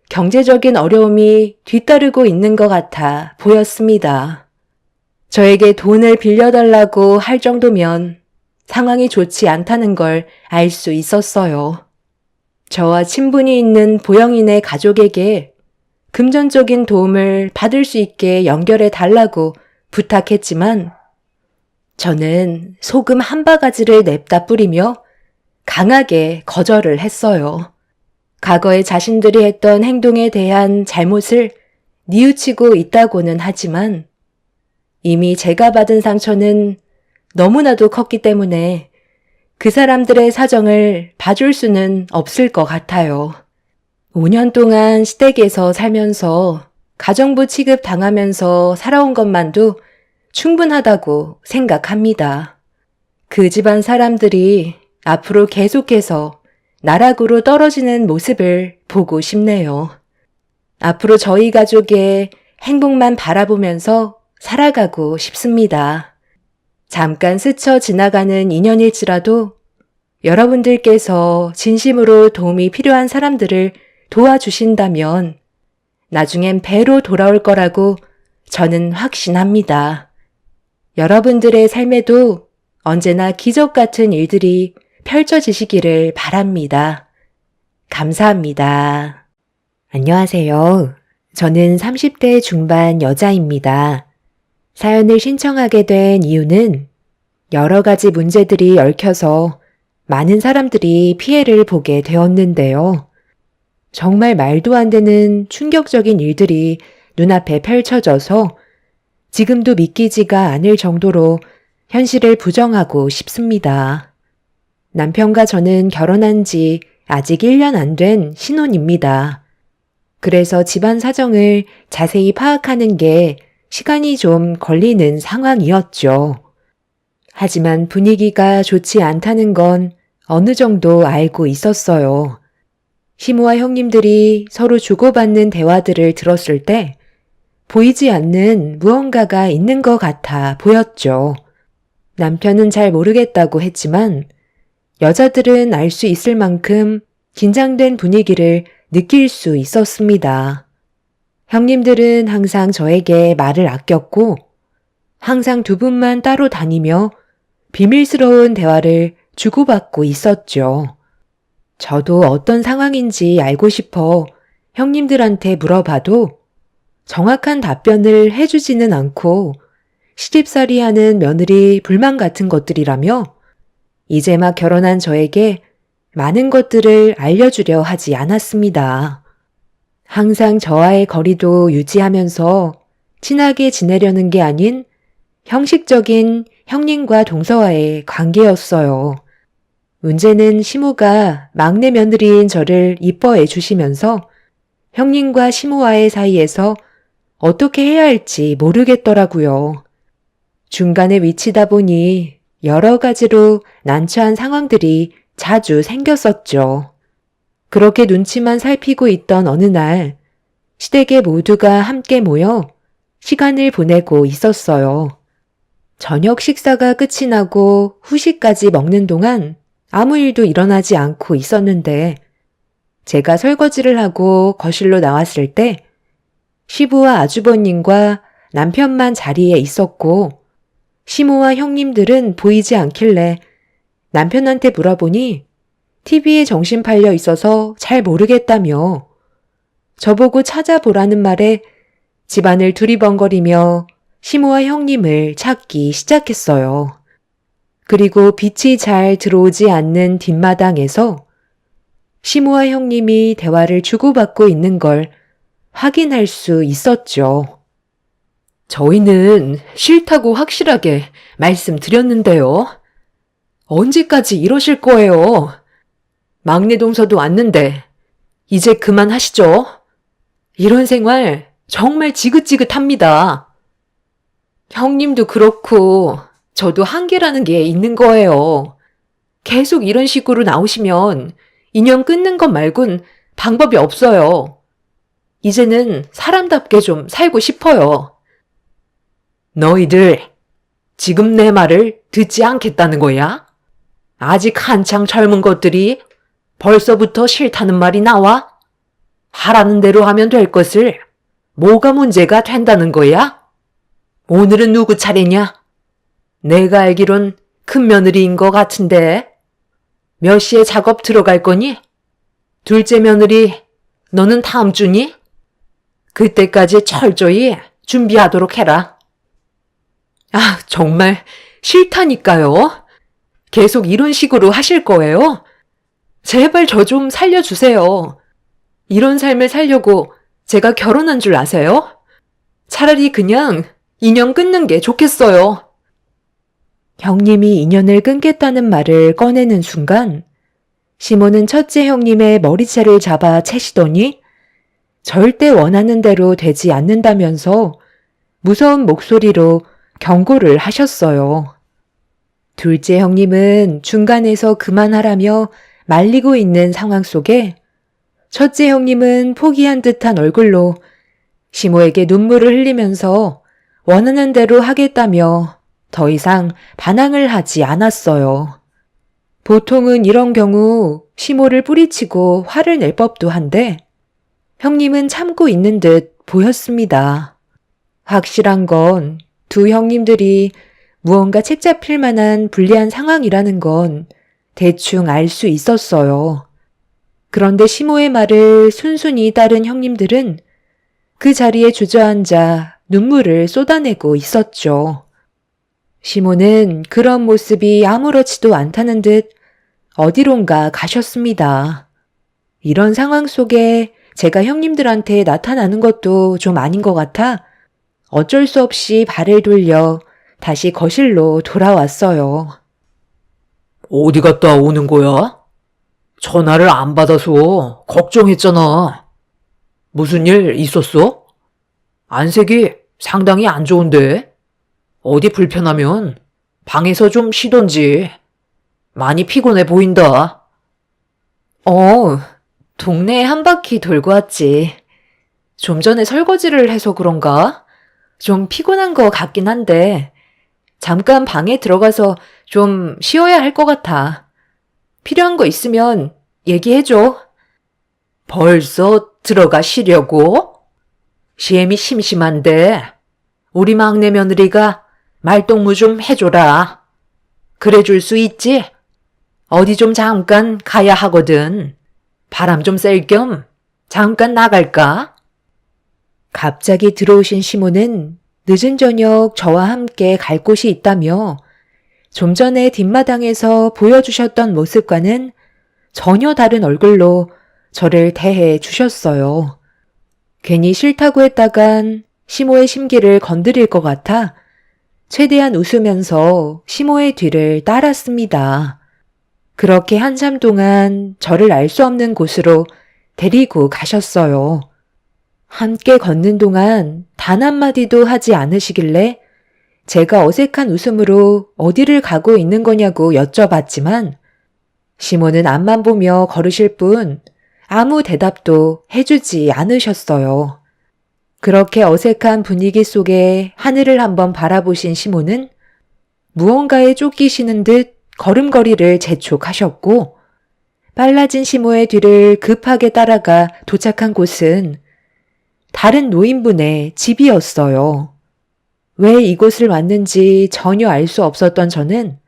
경제적인 어려움이 뒤따르고 있는 것 같아 보였습니다. 저에게 돈을 빌려달라고 할 정도면 상황이 좋지 않다는 걸 알 수 있었어요. 저와 친분이 있는 보영이네 가족에게 금전적인 도움을 받을 수 있게 연결해 달라고 부탁했지만 저는 소금 한 바가지를 냅다 뿌리며 강하게 거절을 했어요. 과거에 자신들이 했던 행동에 대한 잘못을 뉘우치고 있다고는 하지만 이미 제가 받은 상처는 너무나도 컸기 때문에 그 사람들의 사정을 봐줄 수는 없을 것 같아요. 5년 동안 시댁에서 살면서 가정부 취급 당하면서 살아온 것만도 충분하다고 생각합니다. 그 집안 사람들이 앞으로 계속해서 나락으로 떨어지는 모습을 보고 싶네요. 앞으로 저희 가족의 행복만 바라보면서 살아가고 싶습니다. 잠깐 스쳐 지나가는 인연일지라도 여러분들께서 진심으로 도움이 필요한 사람들을 도와주신다면 나중엔 배로 돌아올 거라고 저는 확신합니다. 여러분들의 삶에도 언제나 기적 같은 일들이 펼쳐지시기를 바랍니다. 감사합니다. 안녕하세요. 저는 30대 중반 여자입니다. 사연을 신청하게 된 이유는 여러 가지 문제들이 얽혀서 많은 사람들이 피해를 보게 되었는데요. 정말 말도 안 되는 충격적인 일들이 눈앞에 펼쳐져서 지금도 믿기지가 않을 정도로 현실을 부정하고 싶습니다. 남편과 저는 결혼한 지 아직 1년 안 된 신혼입니다. 그래서 집안 사정을 자세히 파악하는 게 시간이 좀 걸리는 상황이었죠. 하지만 분위기가 좋지 않다는 건 어느 정도 알고 있었어요. 시모와 형님들이 서로 주고받는 대화들을 들었을 때 보이지 않는 무언가가 있는 것 같아 보였죠. 남편은 잘 모르겠다고 했지만 여자들은 알 수 있을 만큼 긴장된 분위기를 느낄 수 있었습니다. 형님들은 항상 저에게 말을 아꼈고 항상 두 분만 따로 다니며 비밀스러운 대화를 주고받고 있었죠. 저도 어떤 상황인지 알고 싶어 형님들한테 물어봐도 정확한 답변을 해주지는 않고 시집살이 하는 며느리 불만 같은 것들이라며 이제 막 결혼한 저에게 많은 것들을 알려주려 하지 않았습니다. 항상 저와의 거리도 유지하면서 친하게 지내려는 게 아닌 형식적인 형님과 동서와의 관계였어요. 문제는 시모가 막내 며느리인 저를 이뻐해 주시면서 형님과 시모와의 사이에서 어떻게 해야 할지 모르겠더라고요. 중간에 위치다 보니 여러 가지로 난처한 상황들이 자주 생겼었죠. 그렇게 눈치만 살피고 있던 어느 날 시댁의 모두가 함께 모여 시간을 보내고 있었어요. 저녁 식사가 끝이 나고 후식까지 먹는 동안 아무 일도 일어나지 않고 있었는데 제가 설거지를 하고 거실로 나왔을 때 시부와 아주버님과 남편만 자리에 있었고 시모와 형님들은 보이지 않길래 남편한테 물어보니 TV에 정신 팔려 있어서 잘 모르겠다며 저보고 찾아보라는 말에 집안을 두리번거리며 시모와 형님을 찾기 시작했어요. 그리고 빛이 잘 들어오지 않는 뒷마당에서 시모와 형님이 대화를 주고받고 있는 걸 확인할 수 있었죠. 저희는 싫다고 확실하게 말씀드렸는데요. 언제까지 이러실 거예요? 막내 동서도 왔는데 이제 그만하시죠. 이런 생활 정말 지긋지긋합니다. 형님도 그렇고 저도 한계라는 게 있는 거예요. 계속 이런 식으로 나오시면 인연 끊는 것 말곤 방법이 없어요. 이제는 사람답게 좀 살고 싶어요. 너희들 지금 내 말을 듣지 않겠다는 거야? 아직 한창 젊은 것들이 벌써부터 싫다는 말이 나와? 하라는 대로 하면 될 것을 뭐가 문제가 된다는 거야? 오늘은 누구 차례냐? 내가 알기론 큰 며느리인 것 같은데. 몇 시에 작업 들어갈 거니? 둘째 며느리, 너는 다음 주니? 그때까지 철저히 준비하도록 해라. 아, 정말 싫다니까요. 계속 이런 식으로 하실 거예요? 제발 저 좀 살려주세요. 이런 삶을 살려고 제가 결혼한 줄 아세요? 차라리 그냥 인연 끊는 게 좋겠어요. 형님이 인연을 끊겠다는 말을 꺼내는 순간 시모는 첫째 형님의 머리채를 잡아 채시더니 절대 원하는 대로 되지 않는다면서 무서운 목소리로 경고를 하셨어요. 둘째 형님은 중간에서 그만하라며 말리고 있는 상황 속에 첫째 형님은 포기한 듯한 얼굴로 시모에게 눈물을 흘리면서 원하는 대로 하겠다며 더 이상 반항을 하지 않았어요. 보통은 이런 경우 시모를 뿌리치고 화를 낼 법도 한데 형님은 참고 있는 듯 보였습니다. 확실한 건 두 형님들이 무언가 책잡힐 만한 불리한 상황이라는 건 대충 알 수 있었어요. 그런데 시모의 말을 순순히 따른 형님들은 그 자리에 주저앉아 눈물을 쏟아내고 있었죠. 시모는 그런 모습이 아무렇지도 않다는 듯 어디론가 가셨습니다. 이런 상황 속에 제가 형님들한테 나타나는 것도 좀 아닌 것 같아 어쩔 수 없이 발을 돌려 다시 거실로 돌아왔어요. 어디 갔다 오는 거야? 전화를 안 받아서 걱정했잖아. 무슨 일 있었어? 안색이 상당히 안 좋은데. 어디 불편하면 방에서 좀 쉬던지. 많이 피곤해 보인다. 동네에 한 바퀴 돌고 왔지. 좀 전에 설거지를 해서 그런가? 좀 피곤한 것 같긴 한데 잠깐 방에 들어가서 좀 쉬어야 할 것 같아. 필요한 거 있으면 얘기해줘. 벌써 들어가 쉬려고? 시엠이 심심한데 우리 막내 며느리가 말동무 좀 해줘라. 그래 줄 수 있지? 어디 좀 잠깐 가야 하거든. 바람 좀 쐴 겸 잠깐 나갈까? 갑자기 들어오신 시모는 늦은 저녁 저와 함께 갈 곳이 있다며 좀 전에 뒷마당에서 보여주셨던 모습과는 전혀 다른 얼굴로 저를 대해 주셨어요. 괜히 싫다고 했다간 시모의 심기를 건드릴 것 같아 최대한 웃으면서 시모의 뒤를 따랐습니다. 그렇게 한참 동안 저를 알 수 없는 곳으로 데리고 가셨어요. 함께 걷는 동안 단 한마디도 하지 않으시길래 제가 어색한 웃음으로 어디를 가고 있는 거냐고 여쭤봤지만 시모는 앞만 보며 걸으실 뿐 아무 대답도 해주지 않으셨어요. 그렇게 어색한 분위기 속에 하늘을 한번 바라보신 시모는 무언가에 쫓기시는 듯 걸음걸이를 재촉하셨고 빨라진 시모의 뒤를 급하게 따라가 도착한 곳은 다른 노인분의 집이었어요. 왜 이곳을 왔는지 전혀 알 수 없었던 저는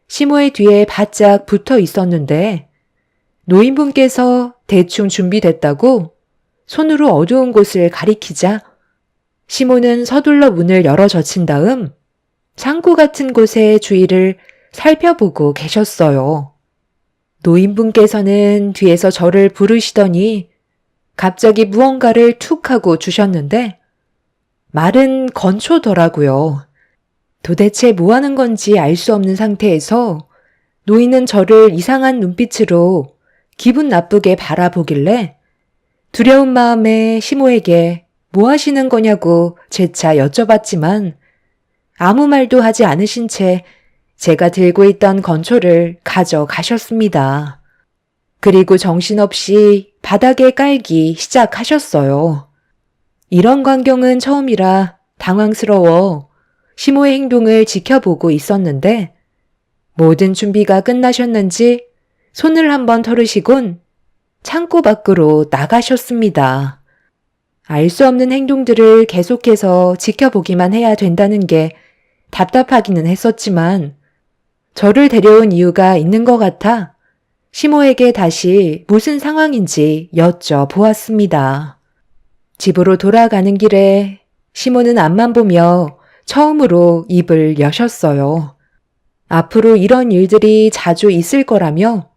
시모의 뒤에 바짝 붙어 있었는데 노인분께서 대충 준비됐다고 손으로 어두운 곳을 가리키자 시모는 서둘러 문을 열어 젖힌 다음 창고 같은 곳의 주위를 살펴보고 계셨어요. 노인분께서는 뒤에서 저를 부르시더니 갑자기 무언가를 툭 하고 주셨는데 말은 건초더라고요. 도대체 뭐 하는 건지 알 수 없는 상태에서 노인은 저를 이상한 눈빛으로 기분 나쁘게 바라보길래 두려운 마음에 시모에게 뭐 하시는 거냐고 재차 여쭤봤지만 아무 말도 하지 않으신 채 제가 들고 있던 건초를 가져가셨습니다. 그리고 정신없이 바닥에 깔기 시작하셨어요. 이런 광경은 처음이라 당황스러워 시모의 행동을 지켜보고 있었는데 모든 준비가 끝나셨는지 손을 한번 털으시곤 창고 밖으로 나가셨습니다. 알 수 없는 행동들을 계속해서 지켜보기만 해야 된다는 게 답답하기는 했었지만 저를 데려온 이유가 있는 것 같아 시모에게 다시 무슨 상황인지 여쭤보았습니다. 집으로 돌아가는 길에 시모는 앞만 보며 처음으로 입을 여셨어요. 앞으로 이런 일들이 자주 있을 거라며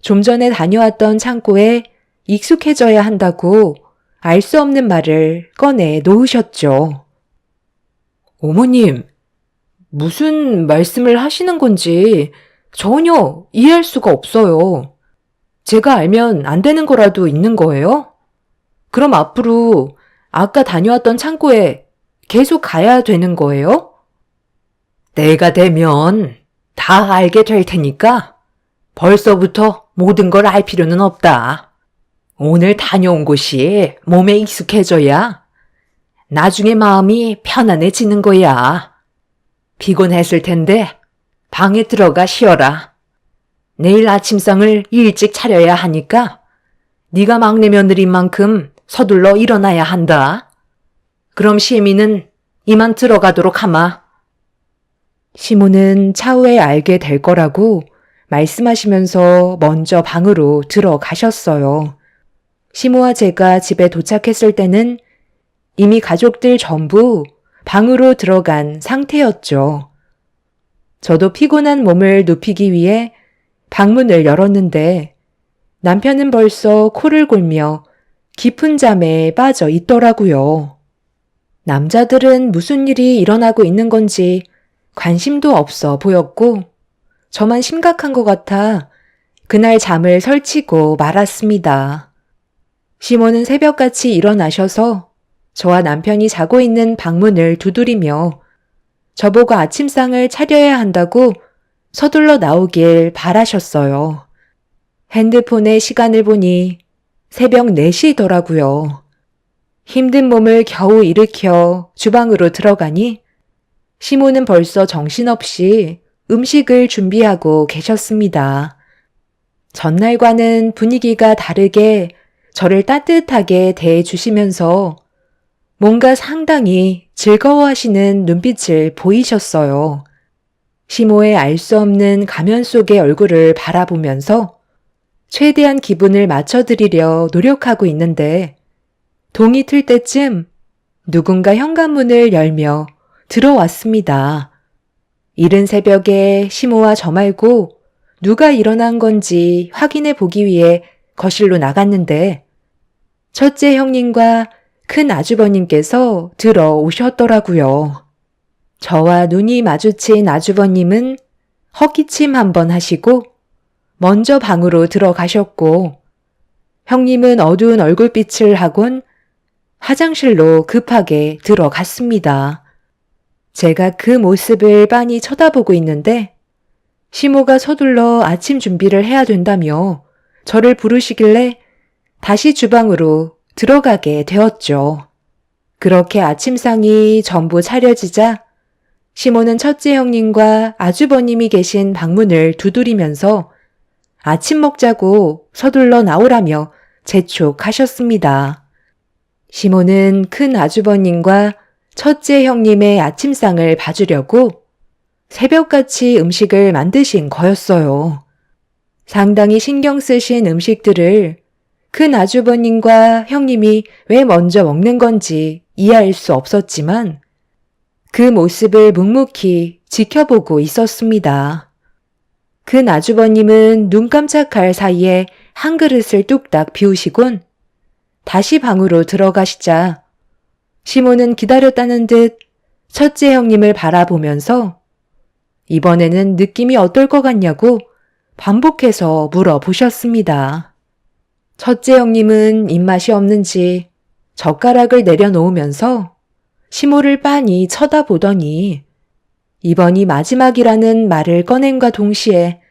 좀 전에 다녀왔던 창고에 익숙해져야 한다고 알 수 없는 말을 꺼내 놓으셨죠. 어머님, 무슨 말씀을 하시는 건지 전혀 이해할 수가 없어요. 제가 알면 안 되는 거라도 있는 거예요? 그럼 앞으로 아까 다녀왔던 창고에 계속 가야 되는 거예요? 내가 되면 다 알게 될 테니까 벌써부터 모든 걸 알 필요는 없다. 오늘 다녀온 곳이 몸에 익숙해져야 나중에 마음이 편안해지는 거야. 피곤했을 텐데 방에 들어가 쉬어라. 내일 아침상을 일찍 차려야 하니까 네가 막내 며느리인 만큼 서둘러 일어나야 한다. 그럼 시애미는 이만 들어가도록 하마. 시모는 차후에 알게 될 거라고 말씀하시면서 먼저 방으로 들어가셨어요. 시모와 제가 집에 도착했을 때는 이미 가족들 전부 방으로 들어간 상태였죠. 저도 피곤한 몸을 눕히기 위해 방문을 열었는데 남편은 벌써 코를 골며 깊은 잠에 빠져 있더라고요. 남자들은 무슨 일이 일어나고 있는 건지 관심도 없어 보였고 저만 심각한 것 같아 그날 잠을 설치고 말았습니다. 시모는 새벽같이 일어나셔서 저와 남편이 자고 있는 방문을 두드리며 저보고 아침상을 차려야 한다고 서둘러 나오길 바라셨어요. 핸드폰에 시간을 보니 새벽 4시더라고요. 힘든 몸을 겨우 일으켜 주방으로 들어가니 시모는 벌써 정신없이 음식을 준비하고 계셨습니다. 전날과는 분위기가 다르게 저를 따뜻하게 대해주시면서 뭔가 상당히 즐거워하시는 눈빛을 보이셨어요. 시모의 알 수 없는 가면 속의 얼굴을 바라보면서 최대한 기분을 맞춰드리려 노력하고 있는데 동이 틀 때쯤 누군가 현관문을 열며 들어왔습니다. 이른 새벽에 시모와 저 말고 누가 일어난 건지 확인해 보기 위해 거실로 나갔는데 첫째 형님과 큰 아주버님께서 들어오셨더라고요. 저와 눈이 마주친 아주버님은 헛기침 한번 하시고 먼저 방으로 들어가셨고 형님은 어두운 얼굴빛을 하곤 화장실로 급하게 들어갔습니다. 제가 그 모습을 빤히 쳐다보고 있는데 시모가 서둘러 아침 준비를 해야 된다며 저를 부르시길래 다시 주방으로 들어가게 되었죠. 그렇게 아침상이 전부 차려지자 시모는 첫째 형님과 아주버님이 계신 방문을 두드리면서 아침 먹자고 서둘러 나오라며 재촉하셨습니다. 시모는 큰 아주버님과 첫째 형님의 아침상을 봐주려고 새벽같이 음식을 만드신 거였어요. 상당히 신경 쓰신 음식들을 큰 아주버님과 형님이 왜 먼저 먹는 건지 이해할 수 없었지만 그 모습을 묵묵히 지켜보고 있었습니다. 큰 아주버님은 눈 깜짝할 사이에 한 그릇을 뚝딱 비우시곤 다시 방으로 들어가시자 시모는 기다렸다는 듯 첫째 형님을 바라보면서 이번에는 느낌이 어떨 것 같냐고 반복해서 물어보셨습니다. 첫째 형님은 입맛이 없는지 젓가락을 내려놓으면서 시모를 빤히 쳐다보더니 이번이 마지막이라는 말을 꺼냄과 동시에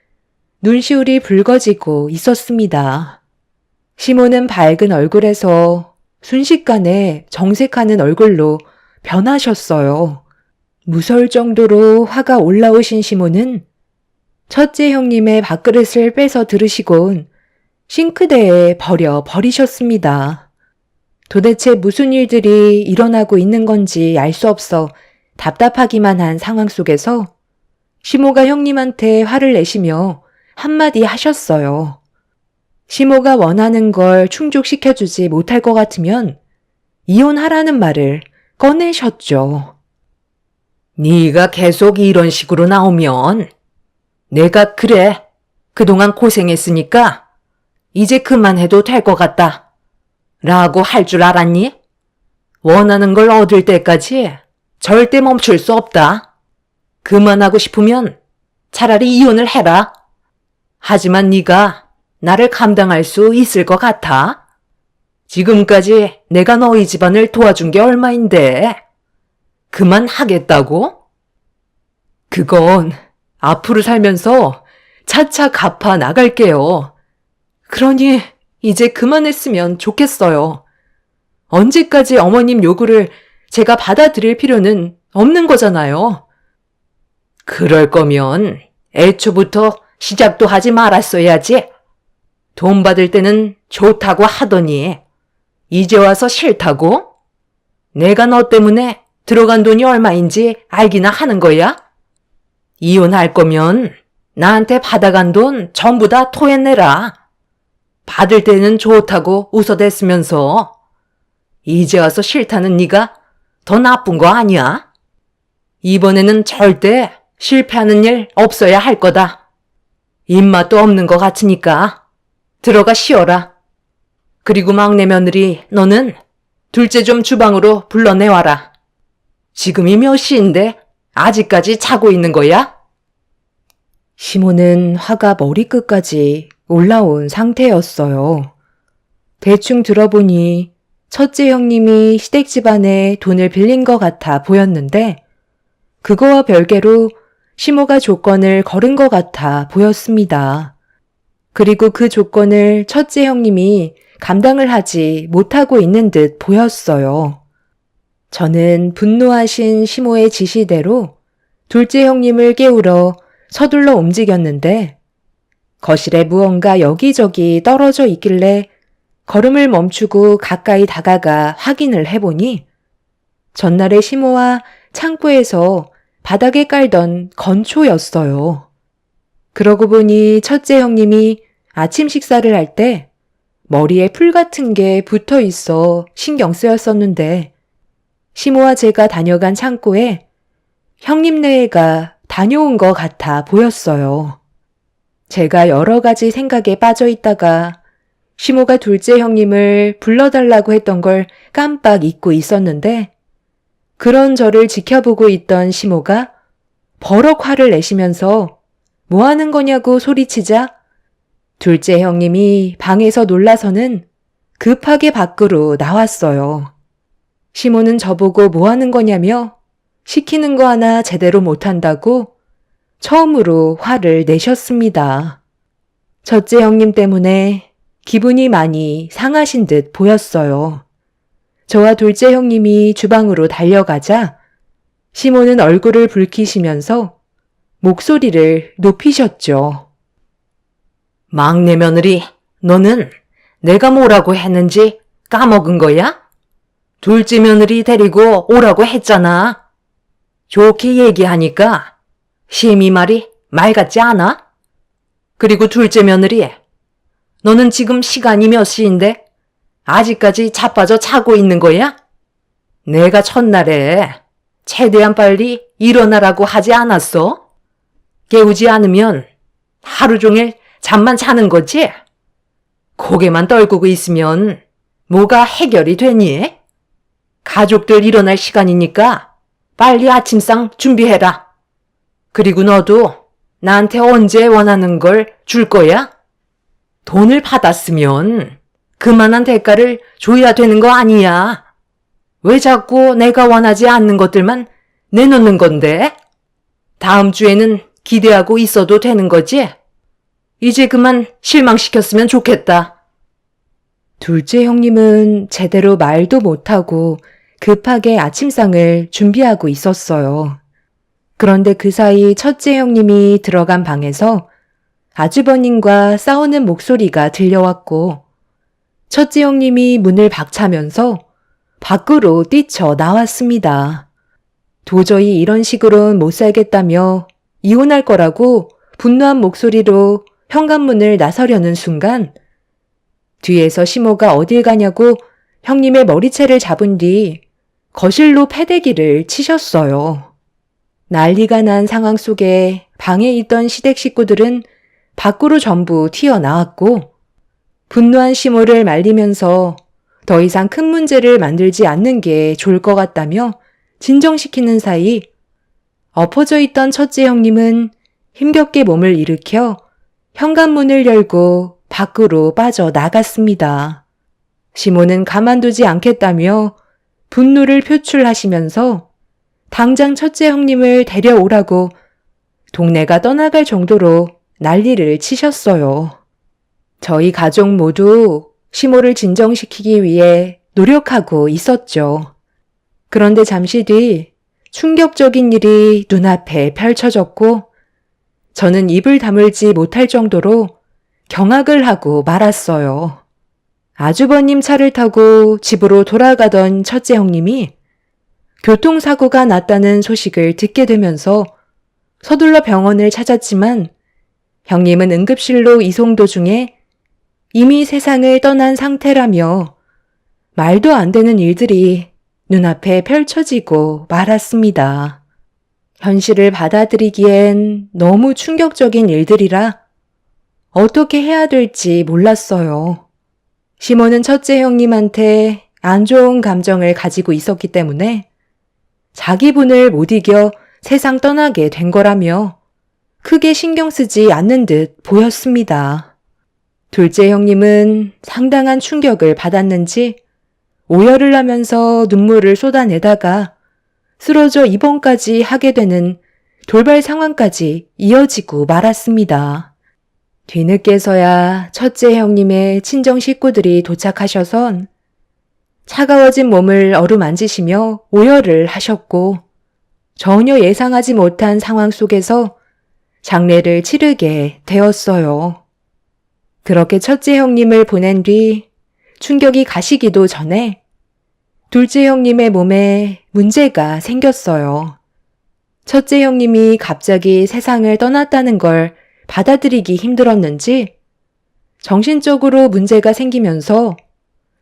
눈시울이 붉어지고 있었습니다. 시모는 밝은 얼굴에서 순식간에 정색하는 얼굴로 변하셨어요. 무서울 정도로 화가 올라오신 시모는 첫째 형님의 밥그릇을 빼서 들으시곤 싱크대에 버리셨습니다. 도대체 무슨 일들이 일어나고 있는 건지 알 수 없어 답답하기만 한 상황 속에서 시모가 형님한테 화를 내시며 한마디 하셨어요. 시모가 원하는 걸 충족시켜주지 못할 것 같으면 이혼하라는 말을 꺼내셨죠. 네가 계속 이런 식으로 나오면 내가 그래, 그동안 고생했으니까 이제 그만해도 될 것 같다 라고 할 줄 알았니? 원하는 걸 얻을 때까지 절대 멈출 수 없다. 그만하고 싶으면 차라리 이혼을 해라. 하지만 네가 나를 감당할 수 있을 것 같아? 지금까지 내가 너희 집안을 도와준 게 얼마인데 그만하겠다고? 그건 앞으로 살면서 차차 갚아 나갈게요. 그러니 이제 그만했으면 좋겠어요. 언제까지 어머님 요구를 제가 받아들일 필요는 없는 거잖아요. 그럴 거면 애초부터 시작도 하지 말았어야지. 돈 받을 때는 좋다고 하더니 이제 와서 싫다고? 내가 너 때문에 들어간 돈이 얼마인지 알기나 하는 거야? 이혼할 거면 나한테 받아간 돈 전부 다 토해내라. 받을 때는 좋다고 웃어댔으면서 이제 와서 싫다는 네가 더 나쁜 거 아니야? 이번에는 절대 실패하는 일 없어야 할 거다. 입맛도 없는 것 같으니까 들어가 쉬어라. 그리고 막내 며느리 너는 둘째 좀 주방으로 불러내와라. 지금이 몇 시인데 아직까지 자고 있는 거야? 시모는 화가 머리끝까지 올라온 상태였어요. 대충 들어보니 첫째 형님이 시댁 집안에 돈을 빌린 것 같아 보였는데 그거와 별개로 시모가 조건을 걸은 것 같아 보였습니다. 그리고 그 조건을 첫째 형님이 감당을 하지 못하고 있는 듯 보였어요. 저는 분노하신 시모의 지시대로 둘째 형님을 깨우러 서둘러 움직였는데 거실에 무언가 여기저기 떨어져 있길래 걸음을 멈추고 가까이 다가가 확인을 해보니 전날에 시모와 창고에서 바닥에 깔던 건초였어요. 그러고 보니 첫째 형님이 아침 식사를 할 때 머리에 풀 같은 게 붙어 있어 신경 쓰였었는데 시모와 제가 다녀간 창고에 형님네가 다녀온 것 같아 보였어요. 제가 여러 가지 생각에 빠져 있다가 시모가 둘째 형님을 불러달라고 했던 걸 깜빡 잊고 있었는데 그런 저를 지켜보고 있던 시모가 버럭 화를 내시면서 뭐 하는 거냐고 소리치자 둘째 형님이 방에서 놀라서는 급하게 밖으로 나왔어요. 시모는 저보고 뭐 하는 거냐며 시키는 거 하나 제대로 못한다고 처음으로 화를 내셨습니다. 첫째 형님 때문에 기분이 많이 상하신 듯 보였어요. 저와 둘째 형님이 주방으로 달려가자 시모는 얼굴을 붉히시면서 목소리를 높이셨죠. 막내 며느리, 너는 내가 뭐라고 했는지 까먹은 거야? 둘째 며느리 데리고 오라고 했잖아. 좋게 얘기하니까 심이 말이 말 같지 않아? 그리고 둘째 며느리, 너는 지금 시간이 몇 시인데 아직까지 자빠져 자고 있는 거야? 내가 첫날에 최대한 빨리 일어나라고 하지 않았어? 깨우지 않으면 하루 종일 잠만 자는 거지? 고개만 떨구고 있으면 뭐가 해결이 되니? 가족들 일어날 시간이니까 빨리 아침상 준비해라. 그리고 너도 나한테 언제 원하는 걸 줄 거야? 돈을 받았으면 그만한 대가를 줘야 되는 거 아니야. 왜 자꾸 내가 원하지 않는 것들만 내놓는 건데? 다음 주에는 기대하고 있어도 되는 거지? 이제 그만 실망시켰으면 좋겠다. 둘째 형님은 제대로 말도 못하고 급하게 아침상을 준비하고 있었어요. 그런데 그 사이 첫째 형님이 들어간 방에서 아주버님과 싸우는 목소리가 들려왔고 첫째 형님이 문을 박차면서 밖으로 뛰쳐 나왔습니다. 도저히 이런 식으로는 못 살겠다며 이혼할 거라고 분노한 목소리로 현관문을 나서려는 순간 뒤에서 시모가 어딜 가냐고 형님의 머리채를 잡은 뒤 거실로 패대기를 치셨어요. 난리가 난 상황 속에 방에 있던 시댁 식구들은 밖으로 전부 튀어나왔고 분노한 시모를 말리면서 더 이상 큰 문제를 만들지 않는 게 좋을 것 같다며 진정시키는 사이 엎어져 있던 첫째 형님은 힘겹게 몸을 일으켜 현관문을 열고 밖으로 빠져나갔습니다. 시모는 가만두지 않겠다며 분노를 표출하시면서 당장 첫째 형님을 데려오라고 동네가 떠나갈 정도로 난리를 치셨어요. 저희 가족 모두 시모를 진정시키기 위해 노력하고 있었죠. 그런데 잠시 뒤 충격적인 일이 눈앞에 펼쳐졌고 저는 입을 다물지 못할 정도로 경악을 하고 말았어요. 아주버님 차를 타고 집으로 돌아가던 첫째 형님이 교통사고가 났다는 소식을 듣게 되면서 서둘러 병원을 찾았지만 형님은 응급실로 이송 도중에 이미 세상을 떠난 상태라며 말도 안 되는 일들이 눈앞에 펼쳐지고 말았습니다. 현실을 받아들이기엔 너무 충격적인 일들이라 어떻게 해야 될지 몰랐어요. 시모는 첫째 형님한테 안 좋은 감정을 가지고 있었기 때문에 자기 분을 못 이겨 세상 떠나게 된 거라며 크게 신경 쓰지 않는 듯 보였습니다. 둘째 형님은 상당한 충격을 받았는지 오열을 하면서 눈물을 쏟아내다가 쓰러져 입원까지 하게 되는 돌발 상황까지 이어지고 말았습니다. 뒤늦게서야 첫째 형님의 친정 식구들이 도착하셔선 차가워진 몸을 어루만지시며 오열을 하셨고 전혀 예상하지 못한 상황 속에서 장례를 치르게 되었어요. 그렇게 첫째 형님을 보낸 뒤 충격이 가시기도 전에 둘째 형님의 몸에 문제가 생겼어요. 첫째 형님이 갑자기 세상을 떠났다는 걸 받아들이기 힘들었는지 정신적으로 문제가 생기면서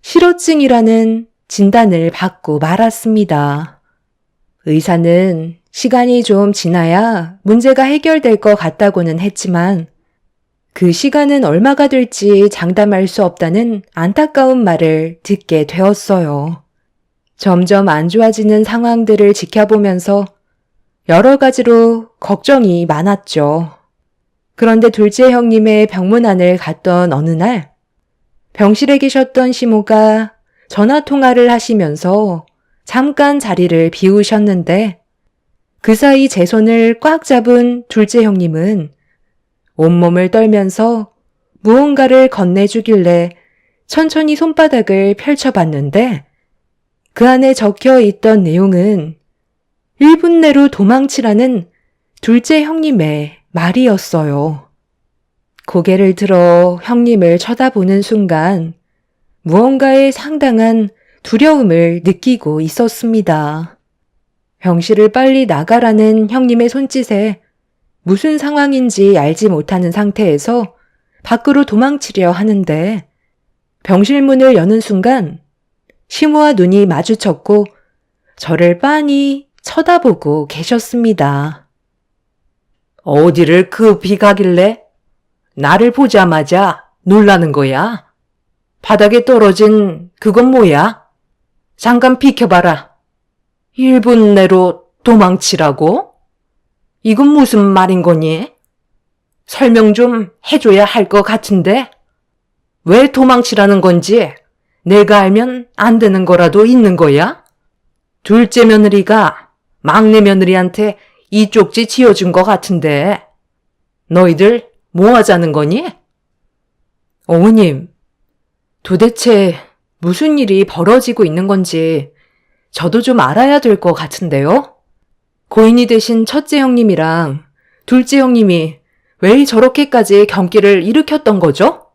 실어증이라는 진단을 받고 말았습니다. 의사는 시간이 좀 지나야 문제가 해결될 것 같다고는 했지만 그 시간은 얼마가 될지 장담할 수 없다는 안타까운 말을 듣게 되었어요. 점점 안 좋아지는 상황들을 지켜보면서 여러 가지로 걱정이 많았죠. 그런데 둘째 형님의 병문안을 갔던 어느 날 병실에 계셨던 시모가 전화 통화를 하시면서 잠깐 자리를 비우셨는데 그 사이 제 손을 꽉 잡은 둘째 형님은 온몸을 떨면서 무언가를 건네주길래 천천히 손바닥을 펼쳐봤는데 그 안에 적혀 있던 내용은 1분 내로 도망치라는 둘째 형님의 말이었어요. 고개를 들어 형님을 쳐다보는 순간 무언가에 상당한 두려움을 느끼고 있었습니다. 병실을 빨리 나가라는 형님의 손짓에 무슨 상황인지 알지 못하는 상태에서 밖으로 도망치려 하는데 병실 문을 여는 순간 시모와 눈이 마주쳤고 저를 빤히 쳐다보고 계셨습니다. 어디를 급히 가길래? 나를 보자마자 놀라는 거야? 바닥에 떨어진 그건 뭐야? 잠깐 비켜봐라. 1분 내로 도망치라고? 이건 무슨 말인 거니? 설명 좀 해줘야 할 것 같은데? 왜 도망치라는 건지 내가 알면 안 되는 거라도 있는 거야? 둘째 며느리가 막내 며느리한테 이 쪽지 지어준 것 같은데 너희들 뭐 하자는 거니? 어머님, 도대체 무슨 일이 벌어지고 있는 건지 저도 좀 알아야 될 것 같은데요? 고인이 되신 첫째 형님이랑 둘째 형님이 왜 저렇게까지 경기를 일으켰던 거죠?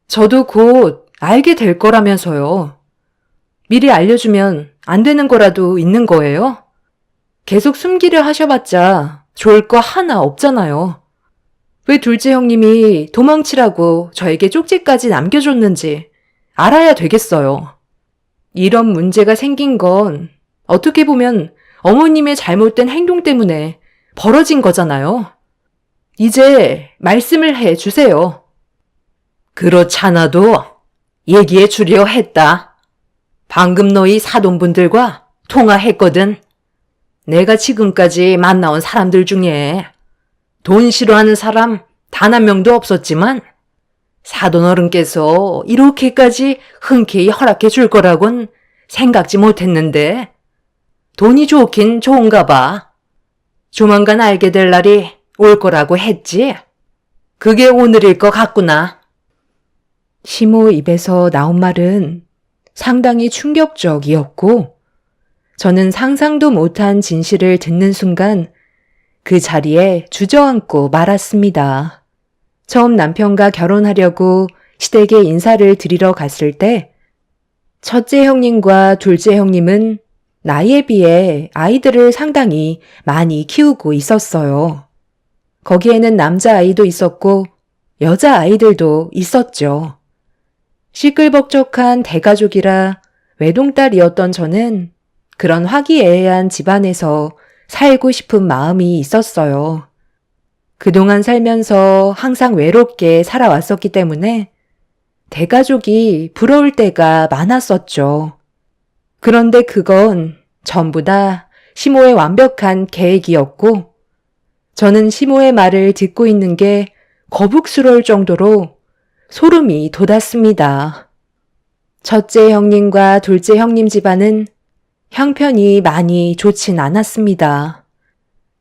저도 곧 알게 될 거라면서요. 미리 알려주면 안 되는 거라도 있는 거예요? 계속 숨기려 하셔봤자 좋을 거 하나 없잖아요. 왜 둘째 형님이 도망치라고 저에게 쪽지까지 남겨줬는지 알아야 되겠어요. 이런 문제가 생긴 건 어떻게 보면 어머님의 잘못된 행동 때문에 벌어진 거잖아요. 이제 말씀을 해 주세요. 그렇잖아도 얘기해 주려 했다. 방금 너희 사돈분들과 통화했거든. 내가 지금까지 만나온 사람들 중에 돈 싫어하는 사람 단 한 명도 없었지만 사돈어른께서 이렇게까지 흔쾌히 허락해 줄 거라곤 생각지 못했는데 돈이 좋긴 좋은가 봐. 조만간 알게 될 날이 올 거라고 했지. 그게 오늘일 것 같구나. 시모 입에서 나온 말은 상당히 충격적이었고 저는 상상도 못한 진실을 듣는 순간 그 자리에 주저앉고 말았습니다. 처음 남편과 결혼하려고 시댁에 인사를 드리러 갔을 때 첫째 형님과 둘째 형님은 나이에 비해 아이들을 상당히 많이 키우고 있었어요. 거기에는 남자아이도 있었고 여자아이들도 있었죠. 시끌벅적한 대가족이라 외동딸이었던 저는 그런 화기애애한 집안에서 살고 싶은 마음이 있었어요. 그동안 살면서 항상 외롭게 살아왔었기 때문에 대가족이 부러울 때가 많았었죠. 그런데 그건 전부 다 시모의 완벽한 계획이었고 저는 시모의 말을 듣고 있는 게 거북스러울 정도로 소름이 돋았습니다. 첫째 형님과 둘째 형님 집안은 형편이 많이 좋진 않았습니다.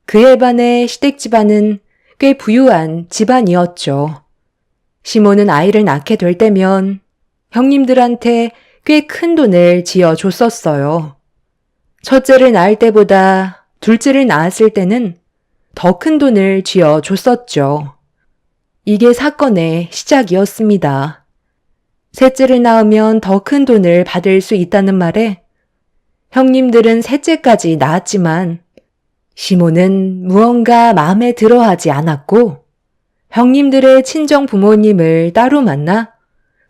그에 반해 시댁 집안은 꽤 부유한 집안이었죠. 시모는 아이를 낳게 될 때면 형님들한테 꽤 큰 돈을 지어줬었어요. 첫째를 낳을 때보다 둘째를 낳았을 때는 더 큰 돈을 쥐어줬었죠. 이게 사건의 시작이었습니다. 셋째를 낳으면 더 큰 돈을 받을 수 있다는 말에 형님들은 셋째까지 낳았지만 시모는 무언가 마음에 들어하지 않았고 형님들의 친정 부모님을 따로 만나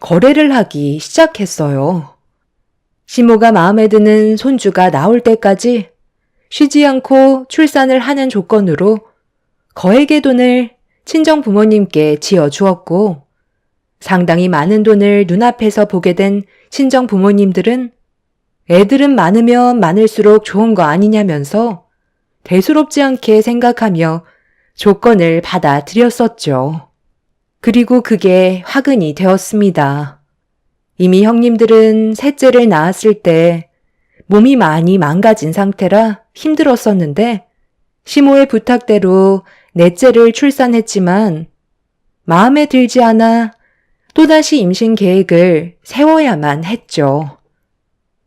거래를 하기 시작했어요. 시모가 마음에 드는 손주가 나올 때까지 쉬지 않고 출산을 하는 조건으로 거액의 돈을 친정 부모님께 지어 주었고, 상당히 많은 돈을 눈앞에서 보게 된 친정 부모님들은 애들은 많으면 많을수록 좋은 거 아니냐면서 대수롭지 않게 생각하며 조건을 받아들였었죠. 그리고 그게 화근이 되었습니다. 이미 형님들은 셋째를 낳았을 때 몸이 많이 망가진 상태라 힘들었었는데 시모의 부탁대로 넷째를 출산했지만 마음에 들지 않아 또다시 임신 계획을 세워야만 했죠.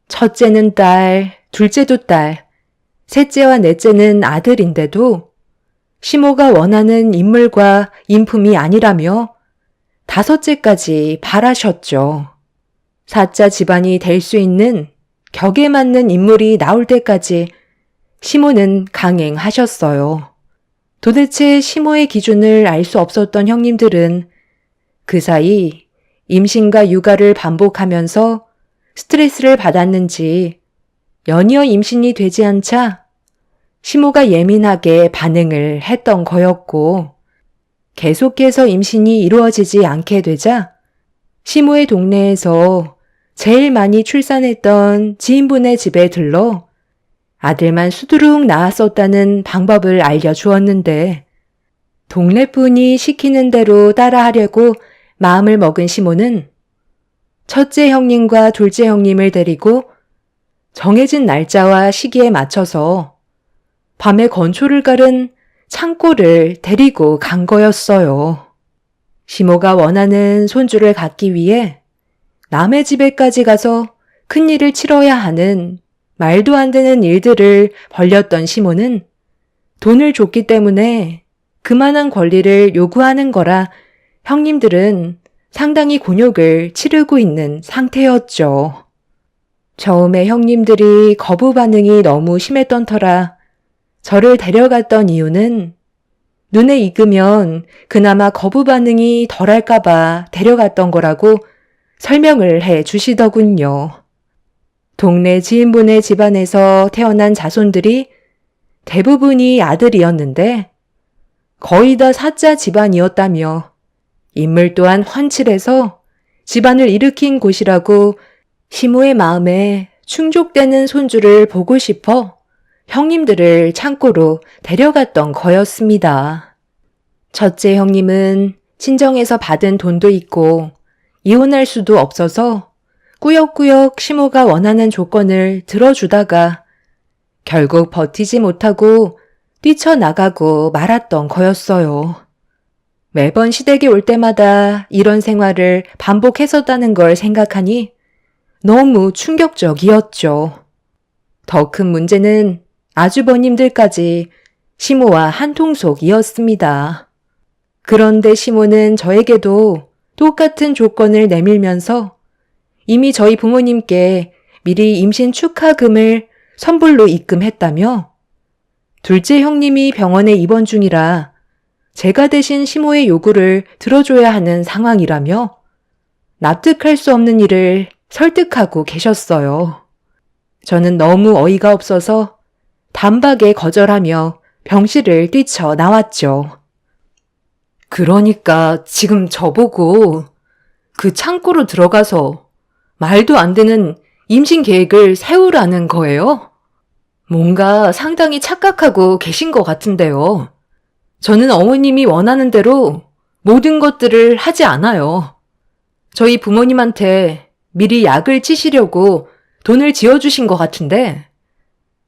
첫째는 딸, 둘째도 딸, 셋째와 넷째는 아들인데도 시모가 원하는 인물과 인품이 아니라며 다섯째까지 바라셨죠. 사자 집안이 될 수 있는 격에 맞는 인물이 나올 때까지 시모는 강행하셨어요. 도대체 시모의 기준을 알 수 없었던 형님들은 그 사이 임신과 육아를 반복하면서 스트레스를 받았는지 연이어 임신이 되지 않자 시모가 예민하게 반응을 했던 거였고, 계속해서 임신이 이루어지지 않게 되자 시모의 동네에서 제일 많이 출산했던 지인분의 집에 들러 아들만 수두룩 낳았었다는 방법을 알려주었는데, 동네분이 시키는 대로 따라하려고 마음을 먹은 시모는 첫째 형님과 둘째 형님을 데리고 정해진 날짜와 시기에 맞춰서 밤에 건초를 깔은 창고를 데리고 간 거였어요. 시모가 원하는 손주를 갖기 위해 남의 집에까지 가서 큰일을 치러야 하는 말도 안 되는 일들을 벌였던 시모는 돈을 줬기 때문에 그만한 권리를 요구하는 거라 형님들은 상당히 곤욕을 치르고 있는 상태였죠. 처음에 형님들이 거부 반응이 너무 심했던 터라 저를 데려갔던 이유는 눈에 익으면 그나마 거부 반응이 덜할까봐 데려갔던 거라고 설명을 해 주시더군요. 동네 지인분의 집안에서 태어난 자손들이 대부분이 아들이었는데 거의 다 사자 집안이었다며 인물 또한 훤칠해서 집안을 일으킨 곳이라고 시모의 마음에 충족되는 손주를 보고 싶어 형님들을 창고로 데려갔던 거였습니다. 첫째 형님은 친정에서 받은 돈도 있고 이혼할 수도 없어서 꾸역꾸역 시모가 원하는 조건을 들어주다가 결국 버티지 못하고 뛰쳐나가고 말았던 거였어요. 매번 시댁에 올 때마다 이런 생활을 반복했었다는 걸 생각하니 너무 충격적이었죠. 더 큰 문제는 아주버님들까지 시모와 한통속이었습니다. 그런데 시모는 저에게도 똑같은 조건을 내밀면서 이미 저희 부모님께 미리 임신 축하금을 선불로 입금했다며 둘째 형님이 병원에 입원 중이라 제가 대신 시모의 요구를 들어줘야 하는 상황이라며 납득할 수 없는 일을 설득하고 계셨어요. 저는 너무 어이가 없어서 단박에 거절하며 병실을 뛰쳐나왔죠. 그러니까 지금 저보고 그 창고로 들어가서 말도 안 되는 임신 계획을 세우라는 거예요? 뭔가 상당히 착각하고 계신 것 같은데요. 저는 어머님이 원하는 대로 모든 것들을 하지 않아요. 저희 부모님한테 미리 약을 치시려고 돈을 지어주신 것 같은데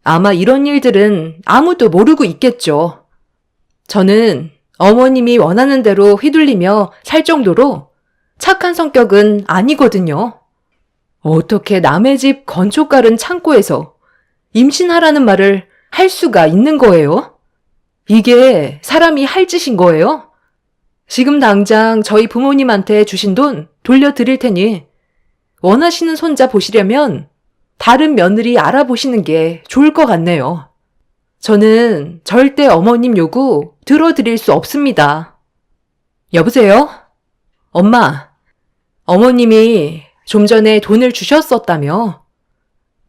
아마 이런 일들은 아무도 모르고 있겠죠. 저는 어머님이 원하는 대로 휘둘리며 살 정도로 착한 성격은 아니거든요. 어떻게 남의 집 건초 깔은 창고에서 임신하라는 말을 할 수가 있는 거예요? 이게 사람이 할 짓인 거예요? 지금 당장 저희 부모님한테 주신 돈 돌려드릴 테니 원하시는 손자 보시려면 다른 며느리 알아보시는 게 좋을 것 같네요. 저는 절대 어머님 요구 들어드릴 수 없습니다. 여보세요? 엄마, 어머님이 좀 전에 돈을 주셨었다며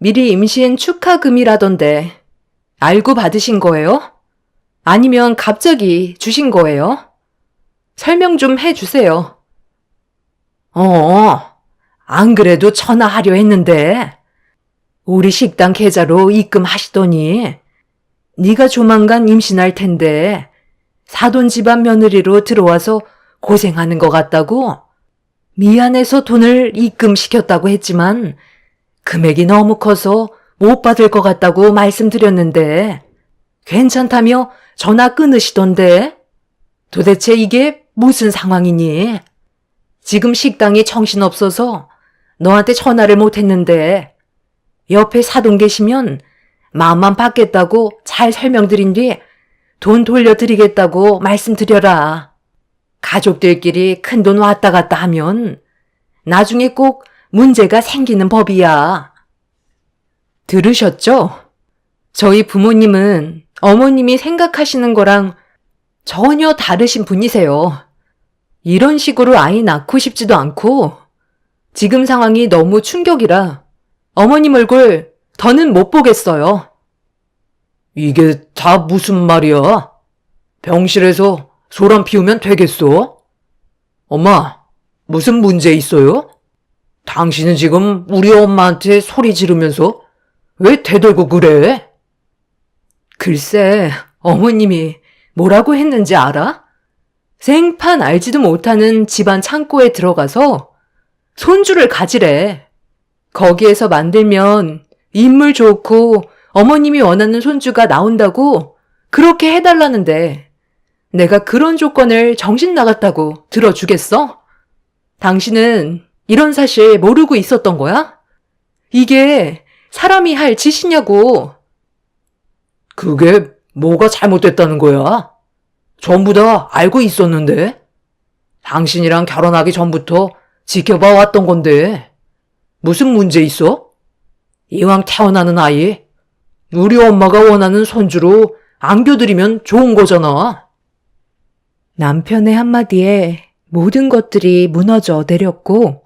미리 임신 축하금이라던데 알고 받으신 거예요? 아니면 갑자기 주신 거예요? 설명 좀 해주세요. 안 그래도 전화하려 했는데 우리 식당 계좌로 입금하시더니 네가 조만간 임신할 텐데 사돈 집안 며느리로 들어와서 고생하는 것 같다고 미안해서 돈을 입금시켰다고 했지만 금액이 너무 커서 못 받을 것 같다고 말씀드렸는데 괜찮다며 전화 끊으시던데 도대체 이게 무슨 상황이니? 지금 식당이 정신없어서 너한테 전화를 못했는데 옆에 사돈 계시면 마음만 받겠다고 잘 설명드린 뒤 돈 돌려드리겠다고 말씀드려라. 가족들끼리 큰돈 왔다 갔다 하면 나중에 꼭 문제가 생기는 법이야. 들으셨죠? 저희 부모님은 어머님이 생각하시는 거랑 전혀 다르신 분이세요. 이런 식으로 아이 낳고 싶지도 않고 지금 상황이 너무 충격이라 어머님 얼굴 더는 못 보겠어요. 이게 다 무슨 말이야? 병실에서 소란 피우면 되겠어? 엄마, 무슨 문제 있어요? 당신은 지금 우리 엄마한테 소리 지르면서 왜 대들고 그래? 글쎄, 어머님이 뭐라고 했는지 알아? 생판 알지도 못하는 집안 창고에 들어가서 손주를 가지래. 거기에서 만들면 인물 좋고 어머님이 원하는 손주가 나온다고 그렇게 해달라는데 내가 그런 조건을 정신 나갔다고 들어주겠어? 당신은 이런 사실 모르고 있었던 거야? 이게 사람이 할 짓이냐고. 그게 뭐가 잘못됐다는 거야? 전부 다 알고 있었는데? 당신이랑 결혼하기 전부터 지켜봐 왔던 건데 무슨 문제 있어? 이왕 태어나는 아이 우리 엄마가 원하는 손주로 안겨드리면 좋은 거잖아. 남편의 한마디에 모든 것들이 무너져 내렸고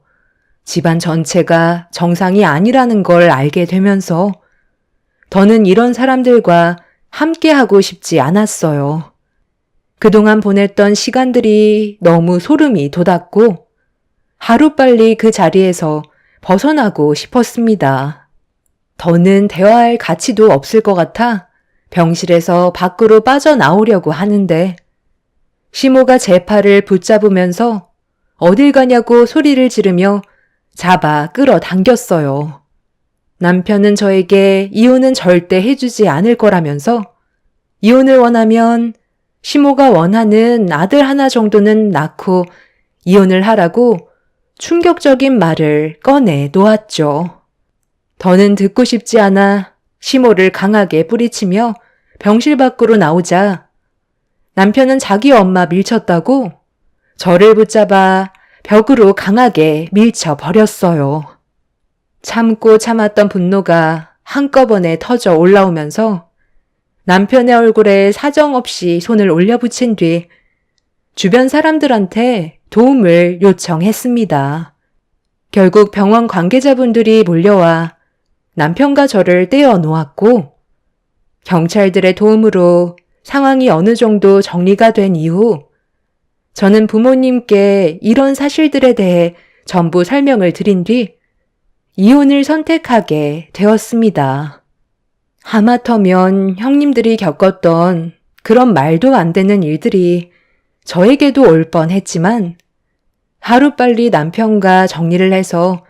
집안 전체가 정상이 아니라는 걸 알게 되면서 더는 이런 사람들과 함께하고 싶지 않았어요. 그동안 보냈던 시간들이 너무 소름이 돋았고 하루빨리 그 자리에서 벗어나고 싶었습니다. 더는 대화할 가치도 없을 것 같아 병실에서 밖으로 빠져나오려고 하는데 시모가 제 팔을 붙잡으면서 어딜 가냐고 소리를 지르며 잡아 끌어당겼어요. 남편은 저에게 이혼은 절대 해주지 않을 거라면서 이혼을 원하면 시모가 원하는 아들 하나 정도는 낳고 이혼을 하라고 충격적인 말을 꺼내 놓았죠. 더는 듣고 싶지 않아 시모를 강하게 뿌리치며 병실 밖으로 나오자 남편은 자기 엄마 밀쳤다고 저를 붙잡아 벽으로 강하게 밀쳐버렸어요. 참고 참았던 분노가 한꺼번에 터져 올라오면서 남편의 얼굴에 사정없이 손을 올려붙인 뒤 주변 사람들한테 도움을 요청했습니다. 결국 병원 관계자분들이 몰려와 남편과 저를 떼어 놓았고 경찰들의 도움으로 상황이 어느 정도 정리가 된 이후 저는 부모님께 이런 사실들에 대해 전부 설명을 드린 뒤 이혼을 선택하게 되었습니다. 하마터면 형님들이 겪었던 그런 말도 안 되는 일들이 저에게도 올 뻔했지만 하루빨리 남편과 정리를 해서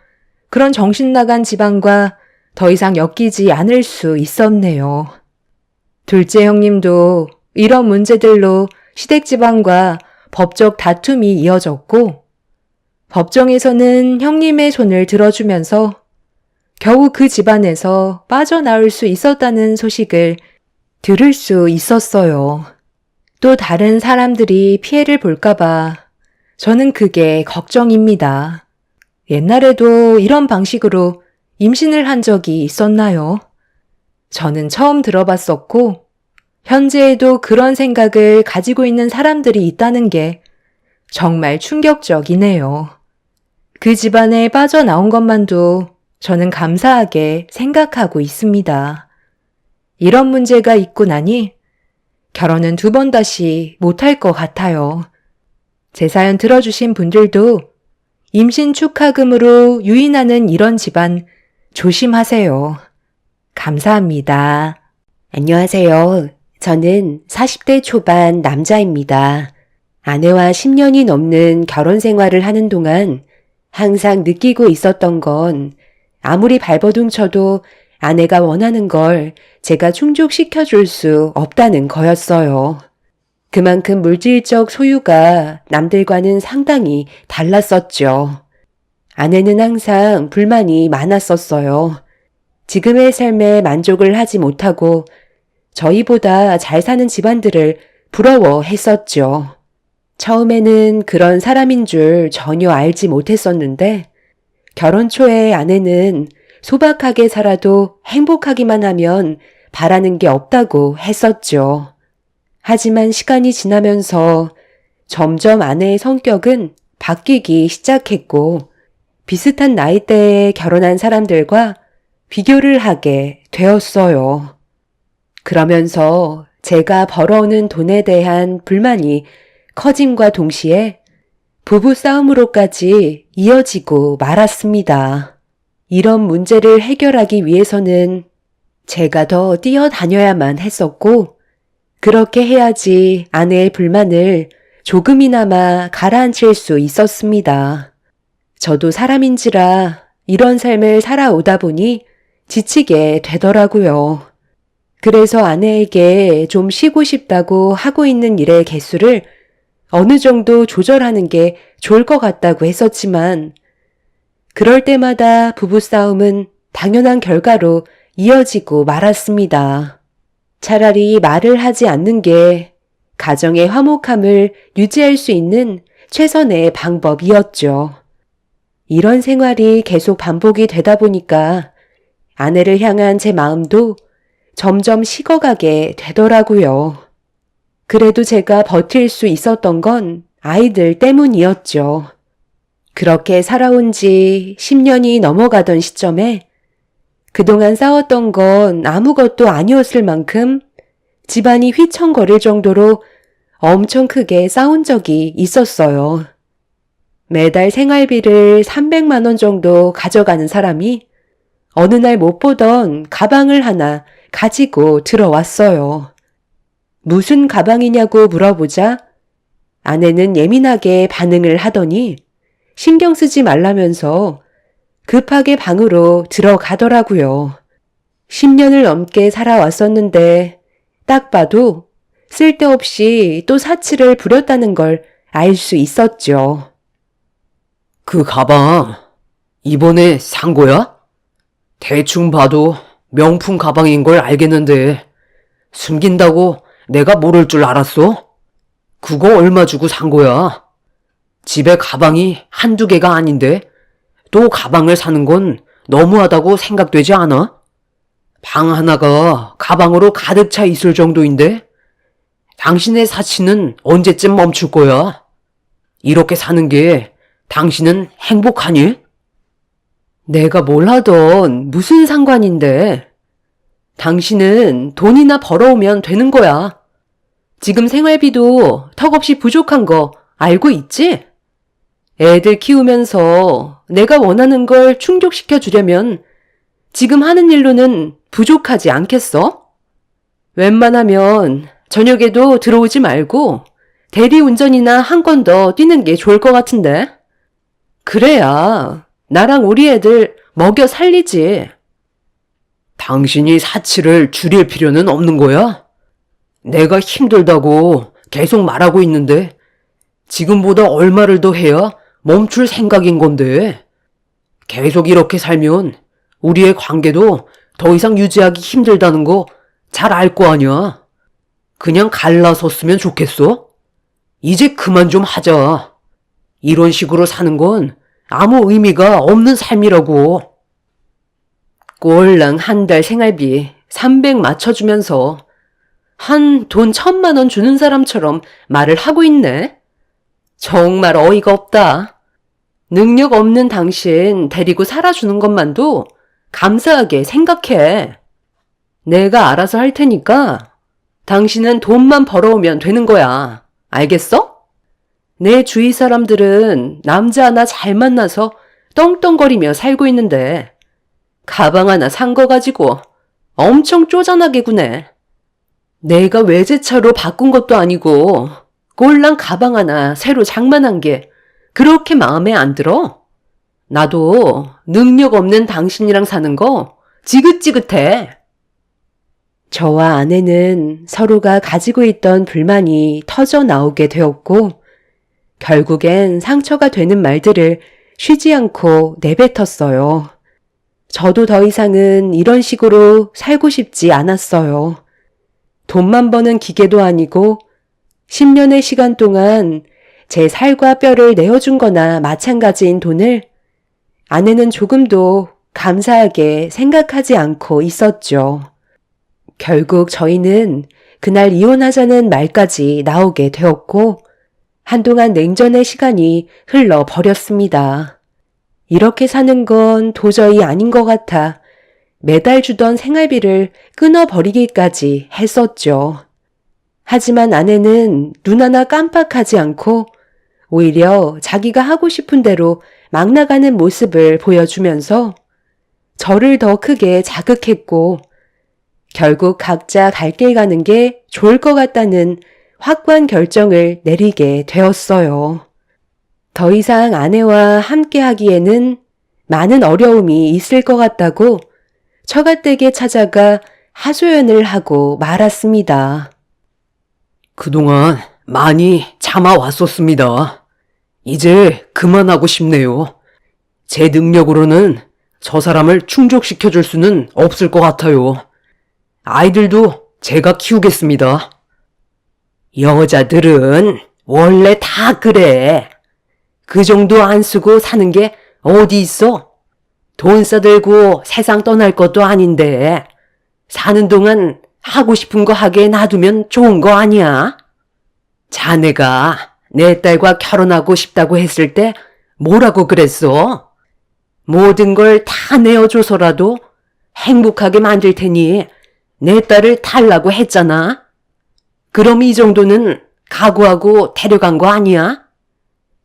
그런 정신 나간 집안과 더 이상 엮이지 않을 수 있었네요. 둘째 형님도 이런 문제들로 시댁 집안과 법적 다툼이 이어졌고 법정에서는 형님의 손을 들어주면서 겨우 그 집안에서 빠져나올 수 있었다는 소식을 들을 수 있었어요. 또 다른 사람들이 피해를 볼까봐 저는 그게 걱정입니다. 옛날에도 이런 방식으로 임신을 한 적이 있었나요? 저는 처음 들어봤었고 현재에도 그런 생각을 가지고 있는 사람들이 있다는 게 정말 충격적이네요. 그 집안에 빠져나온 것만도 저는 감사하게 생각하고 있습니다. 이런 문제가 있고 나니 결혼은 2번 다시 못할 것 같아요. 제 사연 들어주신 분들도 임신 축하금으로 유인하는 이런 집안 조심하세요. 감사합니다. 안녕하세요. 저는 40대 초반 남자입니다. 아내와 10년이 넘는 결혼 생활을 하는 동안 항상 느끼고 있었던 건 아무리 발버둥 쳐도 아내가 원하는 걸 제가 충족시켜 줄 수 없다는 거였어요. 그만큼 물질적 소유가 남들과는 상당히 달랐었죠. 아내는 항상 불만이 많았었어요. 지금의 삶에 만족을 하지 못하고 저희보다 잘 사는 집안들을 부러워했었죠. 처음에는 그런 사람인 줄 전혀 알지 못했었는데 결혼 초에 아내는 소박하게 살아도 행복하기만 하면 바라는 게 없다고 했었죠. 하지만 시간이 지나면서 점점 아내의 성격은 바뀌기 시작했고 비슷한 나이대에 결혼한 사람들과 비교를 하게 되었어요. 그러면서 제가 벌어오는 돈에 대한 불만이 커짐과 동시에 부부싸움으로까지 이어지고 말았습니다. 이런 문제를 해결하기 위해서는 제가 더 뛰어다녀야만 했었고 그렇게 해야지 아내의 불만을 조금이나마 가라앉힐 수 있었습니다. 저도 사람인지라 이런 삶을 살아오다 보니 지치게 되더라고요. 그래서 아내에게 좀 쉬고 싶다고 하고 있는 일의 개수를 어느 정도 조절하는 게 좋을 것 같다고 했었지만 그럴 때마다 부부싸움은 당연한 결과로 이어지고 말았습니다. 차라리 말을 하지 않는 게 가정의 화목함을 유지할 수 있는 최선의 방법이었죠. 이런 생활이 계속 반복이 되다 보니까 아내를 향한 제 마음도 점점 식어가게 되더라고요. 그래도 제가 버틸 수 있었던 건 아이들 때문이었죠. 그렇게 살아온 지 10년이 넘어가던 시점에 그동안 싸웠던 건 아무것도 아니었을 만큼 집안이 휘청거릴 정도로 엄청 크게 싸운 적이 있었어요. 매달 생활비를 300만 원 정도 가져가는 사람이 어느 날 못 보던 가방을 하나 가지고 들어왔어요. 무슨 가방이냐고 물어보자 아내는 예민하게 반응을 하더니 신경 쓰지 말라면서 급하게 방으로 들어가더라고요. 10년을 넘게 살아왔었는데 딱 봐도 쓸데없이 또 사치를 부렸다는 걸 알 수 있었죠. 그 가방 이번에 산 거야? 대충 봐도 명품 가방인 걸 알겠는데 숨긴다고 내가 모를 줄 알았어? 그거 얼마 주고 산 거야? 집에 가방이 한두 개가 아닌데 또 가방을 사는 건 너무하다고 생각되지 않아? 방 하나가 가방으로 가득 차 있을 정도인데 당신의 사치는 언제쯤 멈출 거야? 이렇게 사는 게 당신은 행복하니? 내가 뭘 하던 무슨 상관인데. 당신은 돈이나 벌어오면 되는 거야. 지금 생활비도 턱없이 부족한 거 알고 있지? 애들 키우면서 내가 원하는 걸 충족시켜 주려면 지금 하는 일로는 부족하지 않겠어? 웬만하면 저녁에도 들어오지 말고 대리운전이나 한 건 더 뛰는 게 좋을 것 같은데. 그래야 나랑 우리 애들 먹여 살리지. 당신이 사치를 줄일 필요는 없는 거야? 내가 힘들다고 계속 말하고 있는데 지금보다 얼마를 더 해야 멈출 생각인 건데 계속 이렇게 살면 우리의 관계도 더 이상 유지하기 힘들다는 거 잘 알 거 아니야. 그냥 갈라섰으면 좋겠어? 이제 그만 좀 하자. 이런 식으로 사는 건 아무 의미가 없는 삶이라고. 꼴랑 한 달 생활비 300 맞춰주면서 한 돈 1,000만 원 주는 사람처럼 말을 하고 있네. 정말 어이가 없다. 능력 없는 당신 데리고 살아주는 것만도 감사하게 생각해. 내가 알아서 할 테니까 당신은 돈만 벌어오면 되는 거야. 알겠어? 내 주위 사람들은 남자 하나 잘 만나서 떵떵거리며 살고 있는데 가방 하나 산 거 가지고 엄청 쪼잔하게 구네. 내가 외제차로 바꾼 것도 아니고 꼴랑 가방 하나 새로 장만한 게 그렇게 마음에 안 들어? 나도 능력 없는 당신이랑 사는 거 지긋지긋해. 저와 아내는 서로가 가지고 있던 불만이 터져 나오게 되었고, 결국엔 상처가 되는 말들을 쉬지 않고 내뱉었어요. 저도 더 이상은 이런 식으로 살고 싶지 않았어요. 돈만 버는 기계도 아니고 10년의 시간 동안 제 살과 뼈를 내어준 거나 마찬가지인 돈을 아내는 조금도 감사하게 생각하지 않고 있었죠. 결국 저희는 그날 이혼하자는 말까지 나오게 되었고 한동안 냉전의 시간이 흘러버렸습니다. 이렇게 사는 건 도저히 아닌 것 같아 매달 주던 생활비를 끊어버리기까지 했었죠. 하지만 아내는 눈 하나 깜빡하지 않고 오히려 자기가 하고 싶은 대로 막 나가는 모습을 보여주면서 저를 더 크게 자극했고 결국 각자 갈 길 가는 게 좋을 것 같다는 확고한 결정을 내리게 되었어요. 더 이상 아내와 함께 하기에는 많은 어려움이 있을 것 같다고 처갓댁에 찾아가 하소연을 하고 말았습니다. 그동안 많이 참아왔었습니다. 이제 그만하고 싶네요. 제 능력으로는 저 사람을 충족시켜줄 수는 없을 것 같아요. 아이들도 제가 키우겠습니다. 여자들은 원래 다 그래. 그 정도 안 쓰고 사는 게 어디 있어? 돈 써들고 세상 떠날 것도 아닌데 사는 동안 하고 싶은 거 하게 놔두면 좋은 거 아니야? 자네가 내 딸과 결혼하고 싶다고 했을 때 뭐라고 그랬어? 모든 걸 다 내어줘서라도 행복하게 만들 테니 내 딸을 달라고 했잖아. 그럼 이 정도는 각오하고 데려간 거 아니야?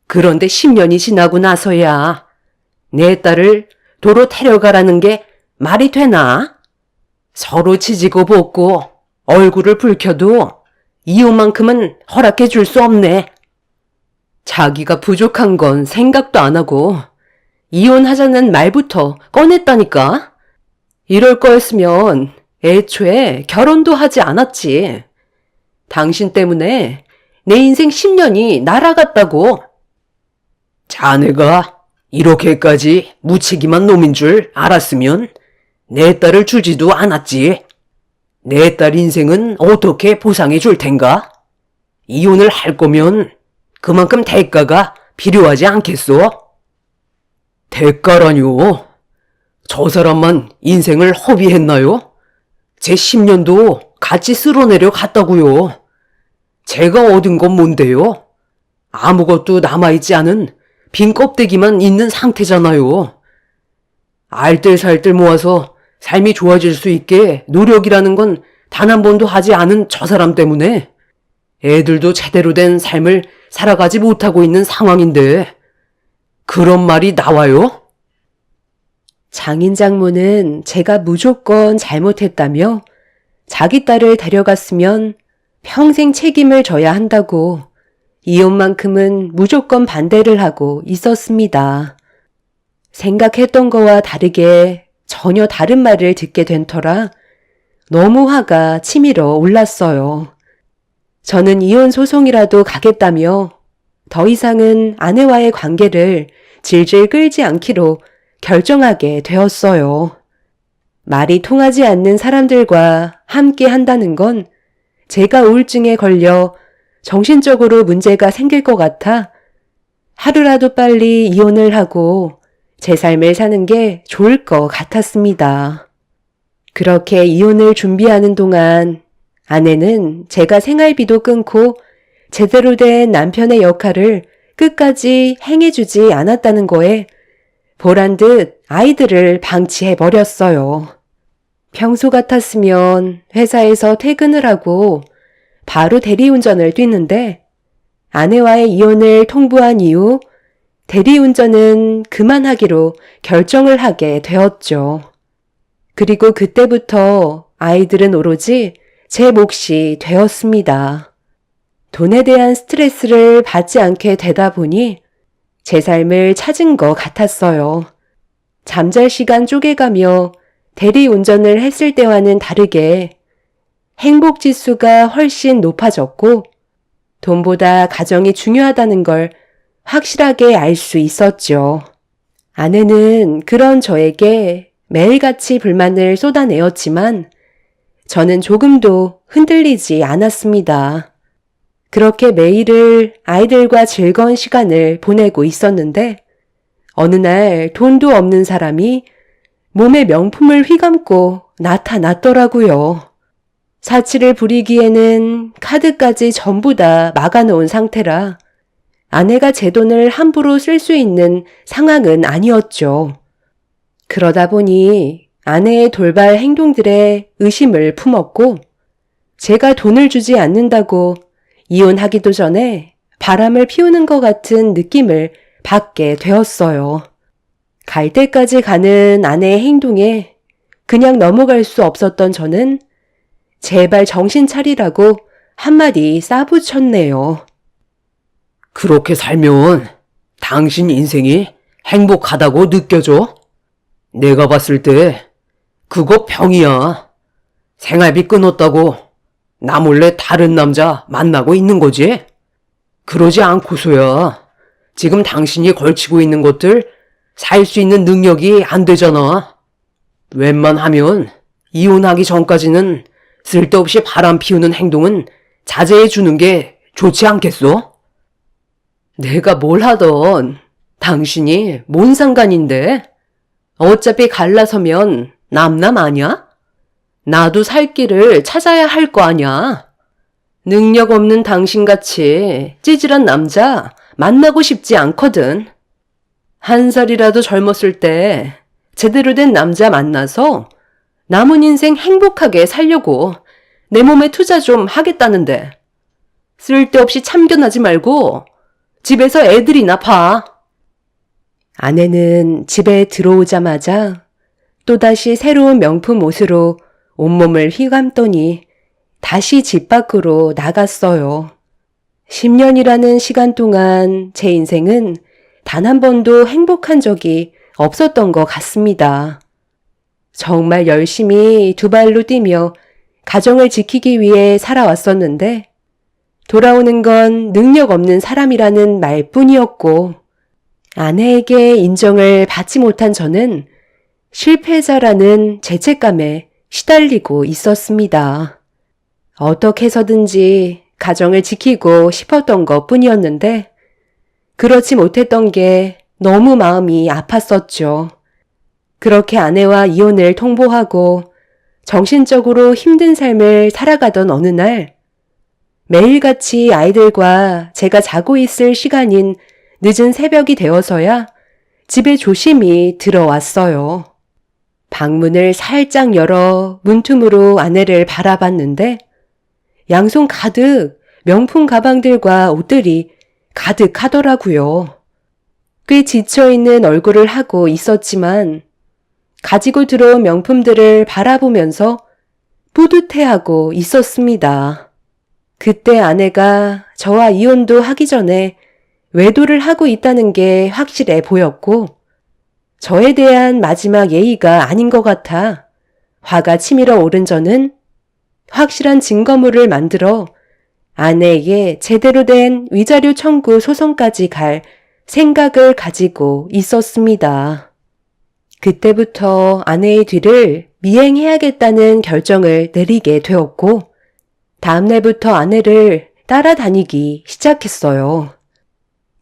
그런데 10년이 지나고 나서야 내 딸을 도로 데려가라는 게 말이 되나? 서로 지지고 볶고 얼굴을 붉혀도 이혼만큼은 허락해 줄 수 없네. 자기가 부족한 건 생각도 안 하고 이혼하자는 말부터 꺼냈다니까. 이럴 거였으면 애초에 결혼도 하지 않았지. 당신 때문에 내 인생 10년이 날아갔다고. 자네가 이렇게까지 무책임한 놈인 줄 알았으면 내 딸을 주지도 않았지. 내 딸 인생은 어떻게 보상해 줄 텐가? 이혼을 할 거면 그만큼 대가가 필요하지 않겠소? 대가라뇨? 저 사람만 인생을 허비했나요? 제 10년도 같이 쓸어내려 갔다고요. 제가 얻은 건 뭔데요? 아무것도 남아있지 않은 빈 껍데기만 있는 상태잖아요. 알뜰살뜰 모아서 삶이 좋아질 수 있게 노력이라는 건 단 한 번도 하지 않은 저 사람 때문에 애들도 제대로 된 삶을 살아가지 못하고 있는 상황인데 그런 말이 나와요? 장인 장모는 제가 무조건 잘못했다며 자기 딸을 데려갔으면 평생 책임을 져야 한다고 이혼만큼은 무조건 반대를 하고 있었습니다. 생각했던 거와 다르게 전혀 다른 말을 듣게 된 터라 너무 화가 치밀어 올랐어요. 저는 이혼 소송이라도 가겠다며 더 이상은 아내와의 관계를 질질 끌지 않기로 결정하게 되었어요. 말이 통하지 않는 사람들과 함께 한다는 건 제가 우울증에 걸려 정신적으로 문제가 생길 것 같아 하루라도 빨리 이혼을 하고 제 삶을 사는 게 좋을 것 같았습니다. 그렇게 이혼을 준비하는 동안 아내는 제가 생활비도 끊고 제대로 된 남편의 역할을 끝까지 행해주지 않았다는 거에 보란 듯 아이들을 방치해버렸어요. 평소 같았으면 회사에서 퇴근을 하고 바로 대리운전을 뛰는데 아내와의 이혼을 통보한 이후 대리운전은 그만하기로 결정을 하게 되었죠. 그리고 그때부터 아이들은 오로지 제 몫이 되었습니다. 돈에 대한 스트레스를 받지 않게 되다 보니 제 삶을 찾은 것 같았어요. 잠잘 시간 쪼개가며 대리운전을 했을 때와는 다르게 행복지수가 훨씬 높아졌고 돈보다 가정이 중요하다는 걸 확실하게 알 수 있었죠. 아내는 그런 저에게 매일같이 불만을 쏟아내었지만 저는 조금도 흔들리지 않았습니다. 그렇게 매일을 아이들과 즐거운 시간을 보내고 있었는데 어느 날 돈도 없는 사람이 몸에 명품을 휘감고 나타났더라고요. 사치를 부리기에는 카드까지 전부 다 막아놓은 상태라 아내가 제 돈을 함부로 쓸 수 있는 상황은 아니었죠. 그러다 보니 아내의 돌발 행동들에 의심을 품었고 제가 돈을 주지 않는다고 이혼하기도 전에 바람을 피우는 것 같은 느낌을 받게 되었어요. 갈 때까지 가는 아내의 행동에 그냥 넘어갈 수 없었던 저는 제발 정신 차리라고 한마디 싸붙였네요. 그렇게 살면 당신 인생이 행복하다고 느껴져? 내가 봤을 때 그거 병이야. 생활비 끊었다고 나 몰래 다른 남자 만나고 있는 거지? 그러지 않고서야 지금 당신이 걸치고 있는 것들 살 수 있는 능력이 안 되잖아. 웬만하면 이혼하기 전까지는 쓸데없이 바람 피우는 행동은 자제해 주는 게 좋지 않겠어? 내가 뭘 하던 당신이 뭔 상관인데? 어차피 갈라서면 남남 아냐? 나도 살 길을 찾아야 할 거 아냐? 능력 없는 당신같이 찌질한 남자 만나고 싶지 않거든. 한 살이라도 젊었을 때 제대로 된 남자 만나서 남은 인생 행복하게 살려고 내 몸에 투자 좀 하겠다는데 쓸데없이 참견하지 말고 집에서 애들이나 봐. 아내는 집에 들어오자마자 또다시 새로운 명품 옷으로 온몸을 휘감더니 다시 집 밖으로 나갔어요. 10년이라는 시간 동안 제 인생은 단 한 번도 행복한 적이 없었던 것 같습니다. 정말 열심히 두 발로 뛰며 가정을 지키기 위해 살아왔었는데 돌아오는 건 능력 없는 사람이라는 말뿐이었고 아내에게 인정을 받지 못한 저는 실패자라는 죄책감에 시달리고 있었습니다. 어떻게 해서든지 가정을 지키고 싶었던 것 뿐이었는데 그렇지 못했던 게 너무 마음이 아팠었죠. 그렇게 아내와 이혼을 통보하고 정신적으로 힘든 삶을 살아가던 어느 날 매일같이 아이들과 제가 자고 있을 시간인 늦은 새벽이 되어서야 집에 조심히 들어왔어요. 방문을 살짝 열어 문틈으로 아내를 바라봤는데 양손 가득 명품 가방들과 옷들이 가득하더라고요. 꽤 지쳐있는 얼굴을 하고 있었지만 가지고 들어온 명품들을 바라보면서 뿌듯해하고 있었습니다. 그때 아내가 저와 이혼도 하기 전에 외도를 하고 있다는 게 확실해 보였고 저에 대한 마지막 예의가 아닌 것 같아 화가 치밀어 오른 저는 확실한 증거물을 만들어 아내에게 제대로 된 위자료 청구 소송까지 갈 생각을 가지고 있었습니다. 그때부터 아내의 뒤를 미행해야겠다는 결정을 내리게 되었고 다음날부터 아내를 따라다니기 시작했어요.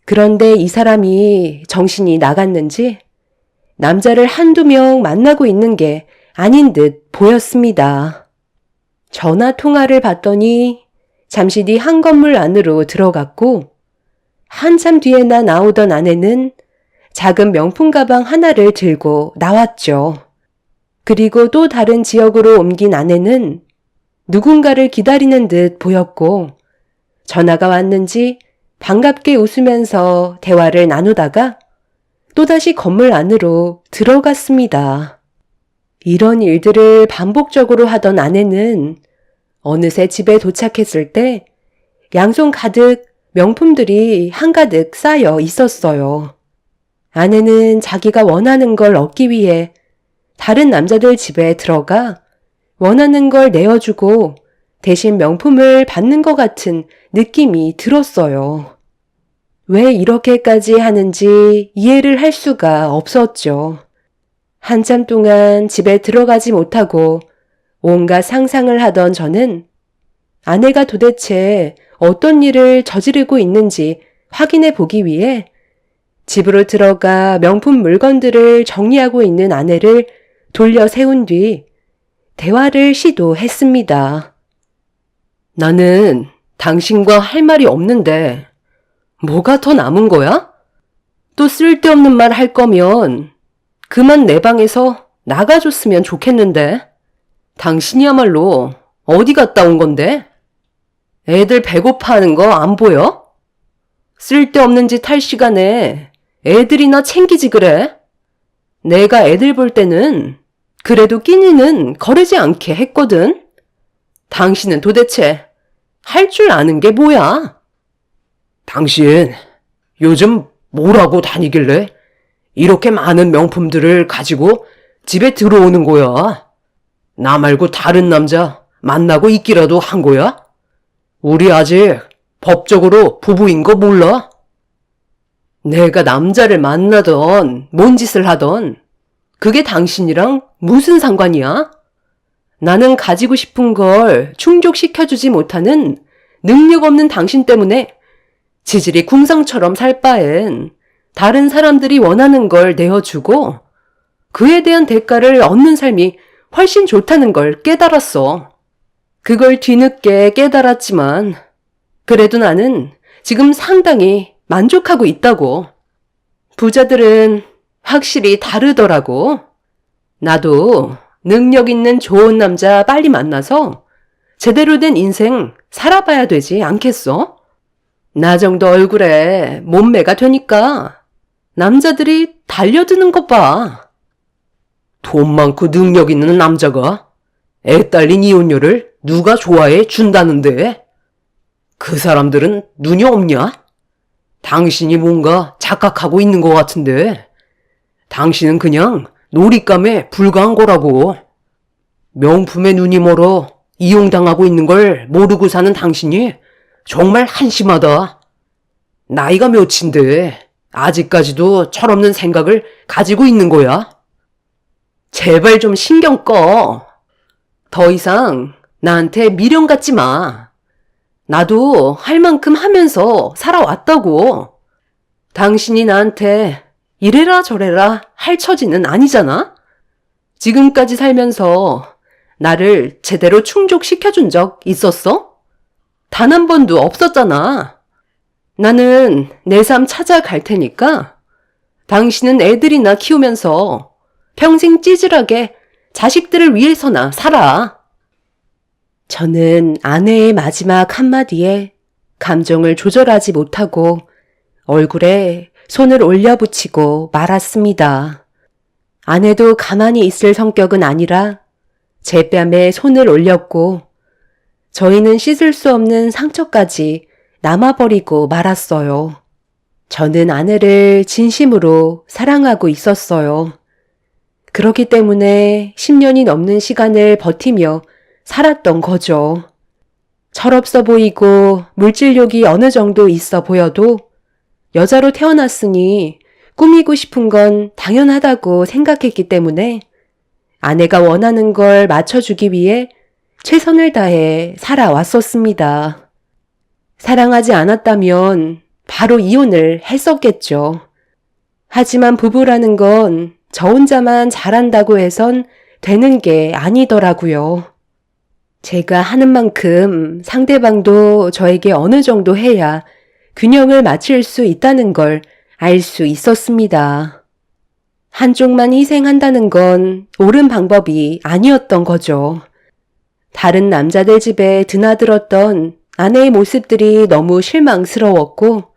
그런데 이 사람이 정신이 나갔는지 남자를 한두 명 만나고 있는 게 아닌 듯 보였습니다. 전화 통화를 받더니 잠시 뒤 한 건물 안으로 들어갔고 한참 뒤에나 나오던 아내는 작은 명품 가방 하나를 들고 나왔죠. 그리고 또 다른 지역으로 옮긴 아내는 누군가를 기다리는 듯 보였고 전화가 왔는지 반갑게 웃으면서 대화를 나누다가 또다시 건물 안으로 들어갔습니다. 이런 일들을 반복적으로 하던 아내는 어느새 집에 도착했을 때 양손 가득 명품들이 한가득 쌓여 있었어요. 아내는 자기가 원하는 걸 얻기 위해 다른 남자들 집에 들어가 원하는 걸 내어주고 대신 명품을 받는 것 같은 느낌이 들었어요. 왜 이렇게까지 하는지 이해를 할 수가 없었죠. 한참 동안 집에 들어가지 못하고 온갖 상상을 하던 저는 아내가 도대체 어떤 일을 저지르고 있는지 확인해 보기 위해 집으로 들어가 명품 물건들을 정리하고 있는 아내를 돌려 세운 뒤 대화를 시도했습니다. 나는 당신과 할 말이 없는데 뭐가 더 남은 거야? 또 쓸데없는 말 할 거면 그만 내 방에서 나가줬으면 좋겠는데. 당신이야말로 어디 갔다 온 건데? 애들 배고파하는 거 안 보여? 쓸데없는 짓 할 시간에 애들이나 챙기지 그래? 내가 애들 볼 때는 그래도 끼니는 거르지 않게 했거든. 당신은 도대체 할 줄 아는 게 뭐야? 당신 요즘 뭐라고 다니길래 이렇게 많은 명품들을 가지고 집에 들어오는 거야? 나 말고 다른 남자 만나고 있기라도 한 거야? 우리 아직 법적으로 부부인 거 몰라? 내가 남자를 만나던 뭔 짓을 하던 그게 당신이랑 무슨 상관이야? 나는 가지고 싶은 걸 충족시켜주지 못하는 능력 없는 당신 때문에 지질이 궁상처럼 살 바엔 다른 사람들이 원하는 걸 내어주고 그에 대한 대가를 얻는 삶이 훨씬 좋다는 걸 깨달았어. 그걸 뒤늦게 깨달았지만 그래도 나는 지금 상당히 만족하고 있다고. 부자들은 확실히 다르더라고. 나도 능력 있는 좋은 남자 빨리 만나서 제대로 된 인생 살아봐야 되지 않겠어? 나 정도 얼굴에 몸매가 되니까 남자들이 달려드는 것 봐. 돈 많고 능력 있는 남자가 애 딸린 이혼녀를 누가 좋아해 준다는데? 그 사람들은 눈이 없냐? 당신이 뭔가 착각하고 있는 것 같은데 당신은 그냥 놀잇감에 불과한 거라고. 명품에 눈이 멀어 이용당하고 있는 걸 모르고 사는 당신이 정말 한심하다. 나이가 몇인데 아직까지도 철없는 생각을 가지고 있는 거야? 제발 좀 신경 꺼. 더 이상 나한테 미련 갖지 마. 나도 할 만큼 하면서 살아왔다고. 당신이 나한테 이래라 저래라 할 처지는 아니잖아? 지금까지 살면서 나를 제대로 충족시켜준 적 있었어? 단 한 번도 없었잖아. 나는 내 삶 찾아갈 테니까 당신은 애들이나 키우면서 평생 찌질하게 자식들을 위해서나 살아. 저는 아내의 마지막 한마디에 감정을 조절하지 못하고 얼굴에 손을 올려붙이고 말았습니다. 아내도 가만히 있을 성격은 아니라 제 뺨에 손을 올렸고 저희는 씻을 수 없는 상처까지 남아버리고 말았어요. 저는 아내를 진심으로 사랑하고 있었어요. 그렇기 때문에 10년이 넘는 시간을 버티며 살았던 거죠. 철없어 보이고 물질욕이 어느 정도 있어 보여도 여자로 태어났으니 꾸미고 싶은 건 당연하다고 생각했기 때문에 아내가 원하는 걸 맞춰주기 위해 최선을 다해 살아왔었습니다. 사랑하지 않았다면 바로 이혼을 했었겠죠. 하지만 부부라는 건 저 혼자만 잘한다고 해선 되는 게 아니더라고요. 제가 하는 만큼 상대방도 저에게 어느 정도 해야 균형을 맞출 수 있다는 걸 알 수 있었습니다. 한쪽만 희생한다는 건 옳은 방법이 아니었던 거죠. 다른 남자들 집에 드나들었던 아내의 모습들이 너무 실망스러웠고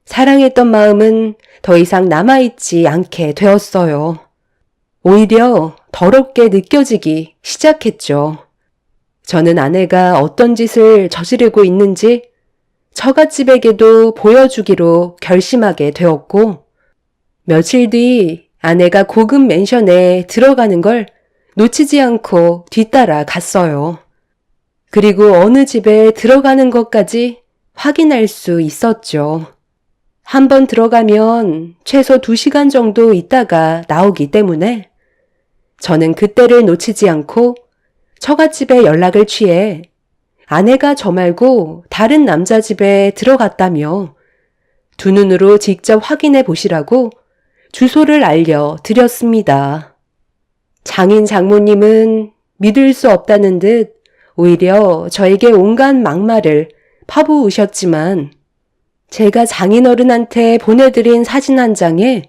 사랑했던 마음은 더 이상 남아있지 않게 되었어요. 오히려 더럽게 느껴지기 시작했죠. 저는 아내가 어떤 짓을 저지르고 있는지 처갓집에게도 보여주기로 결심하게 되었고 며칠 뒤 아내가 고급 맨션에 들어가는 걸 놓치지 않고 뒤따라 갔어요. 그리고 어느 집에 들어가는 것까지 확인할 수 있었죠. 한번 들어가면 최소 2시간 정도 있다가 나오기 때문에 저는 그때를 놓치지 않고 처갓집에 연락을 취해 아내가 저 말고 다른 남자 집에 들어갔다며 두 눈으로 직접 확인해 보시라고 주소를 알려드렸습니다. 장인 장모님은 믿을 수 없다는 듯 오히려 저에게 온갖 막말을 퍼부으셨지만 제가 장인어른한테 보내드린 사진 한 장에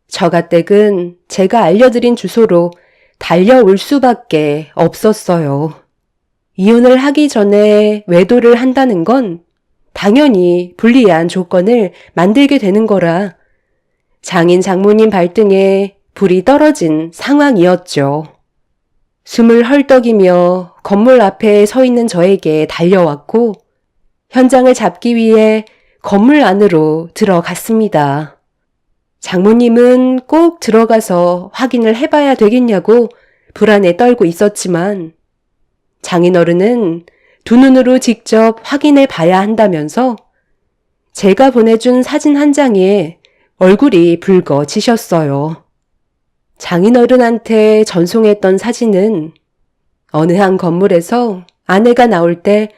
처가댁은 제가 알려드린 주소로 달려올 수밖에 없었어요. 이혼을 하기 전에 외도를 한다는 건 당연히 불리한 조건을 만들게 되는 거라 장인 장모님 발등에 불이 떨어진 상황이었죠. 숨을 헐떡이며 건물 앞에 서 있는 저에게 달려왔고 현장을 잡기 위해 건물 안으로 들어갔습니다. 장모님은 꼭 들어가서 확인을 해봐야 되겠냐고 불안에 떨고 있었지만 장인어른은 두 눈으로 직접 확인해 봐야 한다면서 제가 보내준 사진 한 장에 얼굴이 붉어지셨어요. 장인어른한테 전송했던 사진은 어느 한 건물에서 아내가 나올 때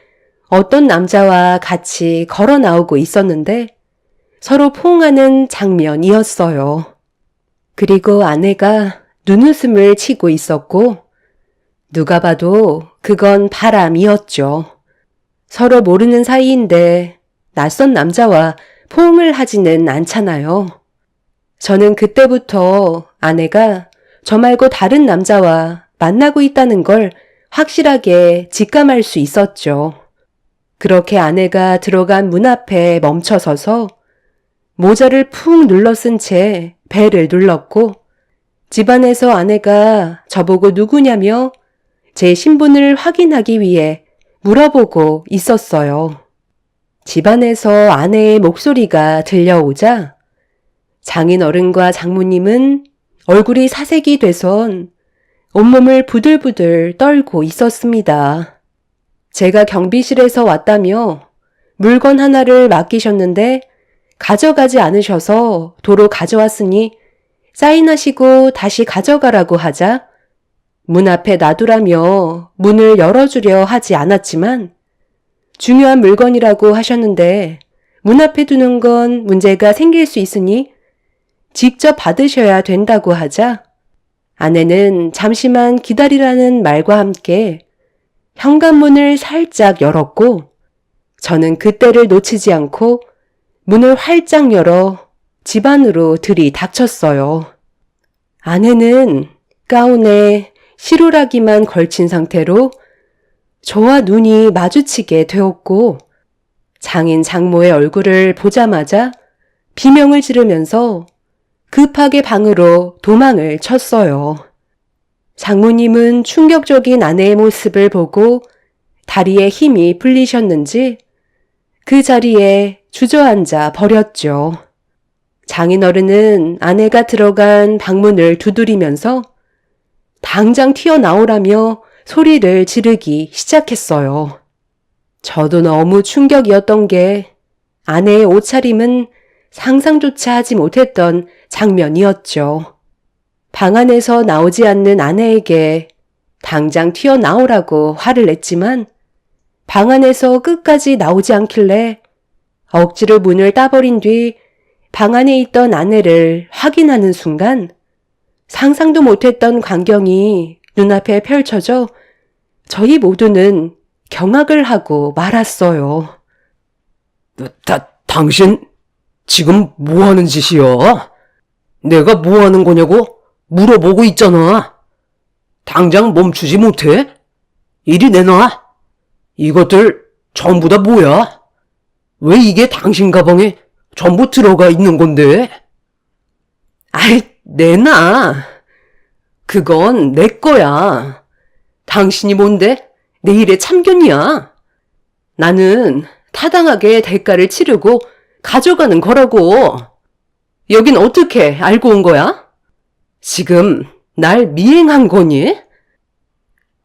어떤 남자와 같이 걸어 나오고 있었는데 서로 포옹하는 장면이었어요. 그리고 아내가 눈웃음을 치고 있었고 누가 봐도 그건 바람이었죠. 서로 모르는 사이인데 낯선 남자와 포옹을 하지는 않잖아요. 저는 그때부터 아내가 저 말고 다른 남자와 만나고 있다는 걸 확실하게 직감할 수 있었죠. 그렇게 아내가 들어간 문 앞에 멈춰서서 모자를 푹 눌러 쓴 채 벨을 눌렀고 집안에서 아내가 저보고 누구냐며 제 신분을 확인하기 위해 물어보고 있었어요. 집안에서 아내의 목소리가 들려오자 장인어른과 장모님은 얼굴이 사색이 돼선 온몸을 부들부들 떨고 있었습니다. 제가 경비실에서 왔다며 물건 하나를 맡기셨는데 가져가지 않으셔서 도로 가져왔으니 사인하시고 다시 가져가라고 하자 문 앞에 놔두라며 문을 열어주려 하지 않았지만 중요한 물건이라고 하셨는데 문 앞에 두는 건 문제가 생길 수 있으니 직접 받으셔야 된다고 하자 아내는 잠시만 기다리라는 말과 함께 현관문을 살짝 열었고 저는 그때를 놓치지 않고 문을 활짝 열어 집 안으로 들이닥쳤어요. 아내는 가운에 시루라기만 걸친 상태로 저와 눈이 마주치게 되었고 장인 장모의 얼굴을 보자마자 비명을 지르면서 급하게 방으로 도망을 쳤어요. 장모님은 충격적인 아내의 모습을 보고 다리에 힘이 풀리셨는지 그 자리에 주저앉아 버렸죠. 장인어른은 아내가 들어간 방문을 두드리면서 당장 튀어나오라며 소리를 지르기 시작했어요. 저도 너무 충격이었던 게 아내의 옷차림은 상상조차 하지 못했던 장면이었죠. 방 안에서 나오지 않는 아내에게 당장 튀어나오라고 화를 냈지만 방 안에서 끝까지 나오지 않길래 억지로 문을 따버린 뒤 방 안에 있던 아내를 확인하는 순간 상상도 못했던 광경이 눈앞에 펼쳐져 저희 모두는 경악을 하고 말았어요. 당신 지금 뭐 하는 짓이야? 내가 뭐 하는 거냐고 물어보고 있잖아. 당장 멈추지 못해? 이리 내놔. 이것들 전부 다 뭐야? 왜 이게 당신 가방에 전부 들어가 있는 건데? 아이, 내놔. 그건 내 거야. 당신이 뭔데 내 일에 참견이야. 나는 타당하게 대가를 치르고 가져가는 거라고. 여긴 어떻게 알고 온 거야? 지금 날 미행한 거니?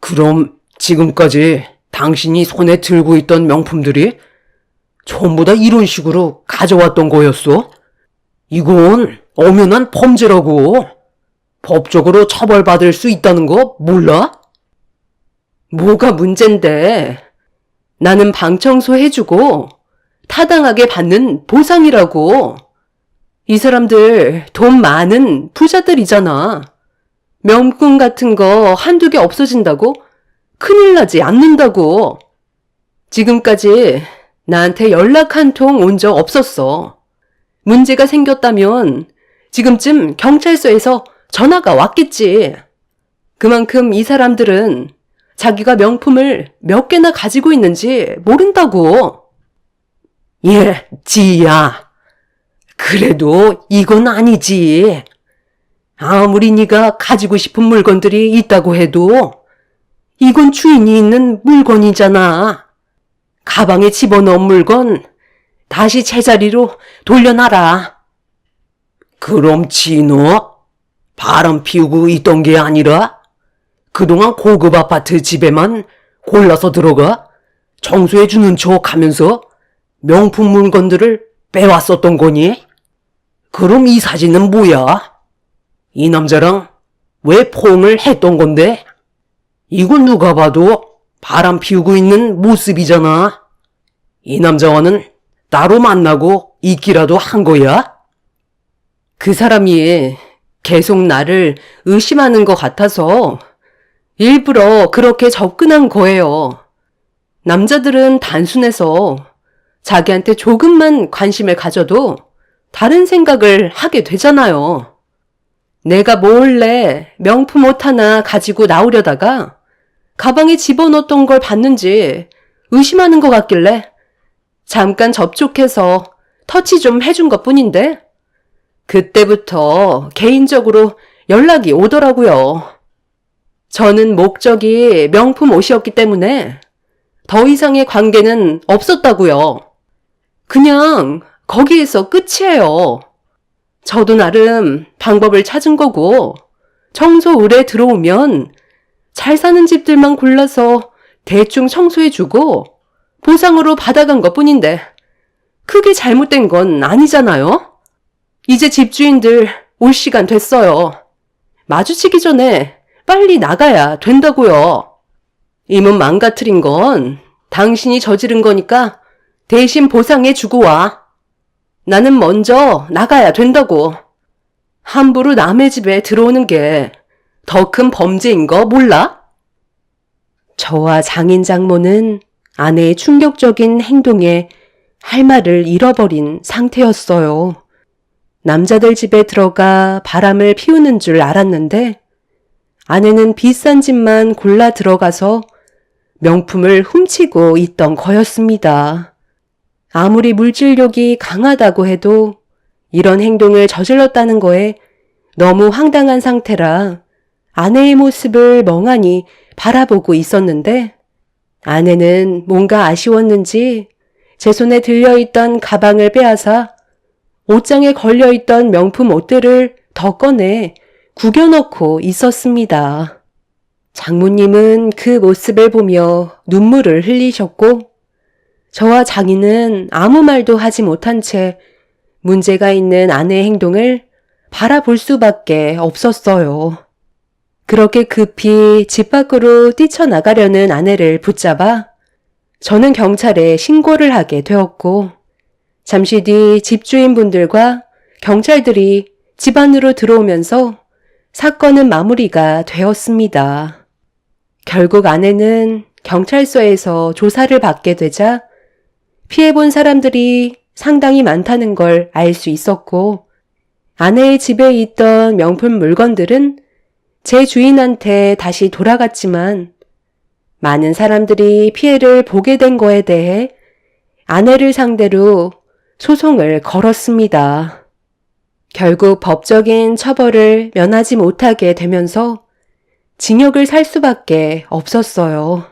그럼 지금까지 당신이 손에 들고 있던 명품들이 전부 다 이런 식으로 가져왔던 거였어? 이건 엄연한 범죄라고. 법적으로 처벌받을 수 있다는 거 몰라? 뭐가 문젠데? 나는 방 청소해주고 타당하게 받는 보상이라고. 이 사람들 돈 많은 부자들이잖아. 명품 같은 거 한두 개 없어진다고 큰일 나지 않는다고. 지금까지 나한테 연락 한 통 온 적 없었어. 문제가 생겼다면 지금쯤 경찰서에서 전화가 왔겠지. 그만큼 이 사람들은 자기가 명품을 몇 개나 가지고 있는지 모른다고. 예, 지희야. 그래도 이건 아니지. 아무리 네가 가지고 싶은 물건들이 있다고 해도 이건 주인이 있는 물건이잖아. 가방에 집어넣은 물건 다시 제자리로 돌려놔라. 그럼 진호 바람 피우고 있던 게 아니라 그동안 고급 아파트 집에만 골라서 들어가 청소해주는 척 하면서 명품 물건들을 빼왔었던 거니? 그럼 이 사진은 뭐야? 이 남자랑 왜 포옹을 했던 건데? 이건 누가 봐도 바람 피우고 있는 모습이잖아. 이 남자와는 따로 만나고 있기라도 한 거야? 그 사람이 계속 나를 의심하는 것 같아서 일부러 그렇게 접근한 거예요. 남자들은 단순해서 자기한테 조금만 관심을 가져도 다른 생각을 하게 되잖아요. 내가 몰래 명품 옷 하나 가지고 나오려다가 가방에 집어넣었던 걸 봤는지 의심하는 것 같길래 잠깐 접촉해서 터치 좀 해준 것 뿐인데 그때부터 개인적으로 연락이 오더라고요. 저는 목적이 명품 옷이었기 때문에 더 이상의 관계는 없었다고요. 그냥 거기에서 끝이에요. 저도 나름 방법을 찾은 거고 청소 의뢰 들어오면 잘 사는 집들만 골라서 대충 청소해주고 보상으로 받아간 것 뿐인데 크게 잘못된 건 아니잖아요. 이제 집주인들 올 시간 됐어요. 마주치기 전에 빨리 나가야 된다고요. 이 문 망가뜨린 건 당신이 저지른 거니까 대신 보상해주고 와. 나는 먼저 나가야 된다고. 함부로 남의 집에 들어오는 게 더 큰 범죄인 거 몰라? 저와 장인 장모는 아내의 충격적인 행동에 할 말을 잃어버린 상태였어요. 남자들 집에 들어가 바람을 피우는 줄 알았는데 아내는 비싼 집만 골라 들어가서 명품을 훔치고 있던 거였습니다. 아무리 물질욕이 강하다고 해도 이런 행동을 저질렀다는 거에 너무 황당한 상태라 아내의 모습을 멍하니 바라보고 있었는데 아내는 뭔가 아쉬웠는지 제 손에 들려있던 가방을 빼앗아 옷장에 걸려있던 명품 옷들을 더 꺼내 구겨넣고 있었습니다. 장모님은 그 모습을 보며 눈물을 흘리셨고 저와 장인은 아무 말도 하지 못한 채 문제가 있는 아내의 행동을 바라볼 수밖에 없었어요. 그렇게 급히 집 밖으로 뛰쳐나가려는 아내를 붙잡아 저는 경찰에 신고를 하게 되었고 잠시 뒤 집주인분들과 경찰들이 집 안으로 들어오면서 사건은 마무리가 되었습니다. 결국 아내는 경찰서에서 조사를 받게 되자 피해본 사람들이 상당히 많다는 걸 알 수 있었고, 아내의 집에 있던 명품 물건들은 제 주인한테 다시 돌아갔지만, 많은 사람들이 피해를 보게 된 거에 대해 아내를 상대로 소송을 걸었습니다. 결국 법적인 처벌을 면하지 못하게 되면서 징역을 살 수밖에 없었어요.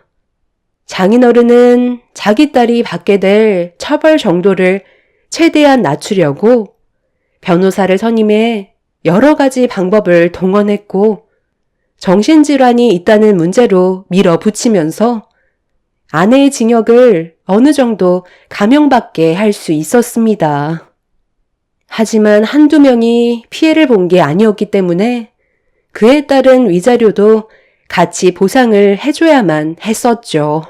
장인어른은 자기 딸이 받게 될 처벌 정도를 최대한 낮추려고 변호사를 선임해 여러 가지 방법을 동원했고, 정신질환이 있다는 문제로 밀어붙이면서 아내의 징역을 어느 정도 감형받게 할 수 있었습니다. 하지만 한두 명이 피해를 본 게 아니었기 때문에 그에 따른 위자료도 같이 보상을 해줘야만 했었죠.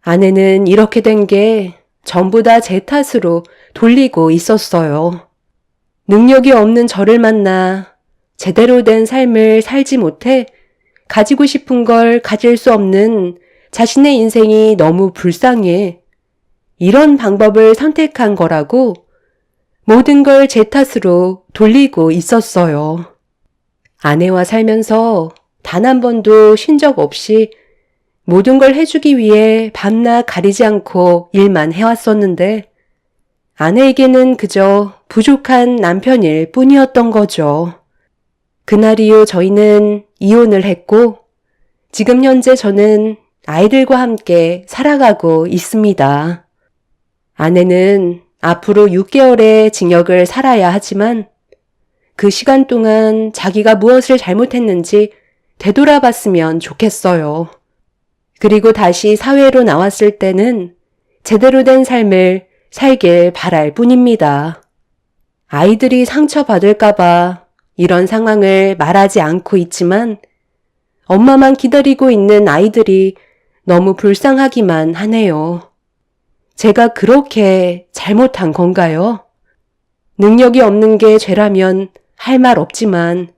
아내는 이렇게 된 게 전부 다 제 탓으로 돌리고 있었어요. 능력이 없는 저를 만나 제대로 된 삶을 살지 못해 가지고 싶은 걸 가질 수 없는 자신의 인생이 너무 불쌍해 이런 방법을 선택한 거라고 모든 걸 제 탓으로 돌리고 있었어요. 아내와 살면서 단 한 번도 쉰 적 없이 모든 걸 해주기 위해 밤낮 가리지 않고 일만 해왔었는데 아내에게는 그저 부족한 남편일 뿐이었던 거죠. 그날 이후 저희는 이혼을 했고 지금 현재 저는 아이들과 함께 살아가고 있습니다. 아내는 앞으로 6개월의 징역을 살아야 하지만 그 시간 동안 자기가 무엇을 잘못했는지 되돌아봤으면 좋겠어요. 그리고 다시 사회로 나왔을 때는 제대로 된 삶을 살길 바랄 뿐입니다. 아이들이 상처받을까봐 이런 상황을 말하지 않고 있지만 엄마만 기다리고 있는 아이들이 너무 불쌍하기만 하네요. 제가 그렇게 잘못한 건가요? 능력이 없는 게 죄라면 할 말 없지만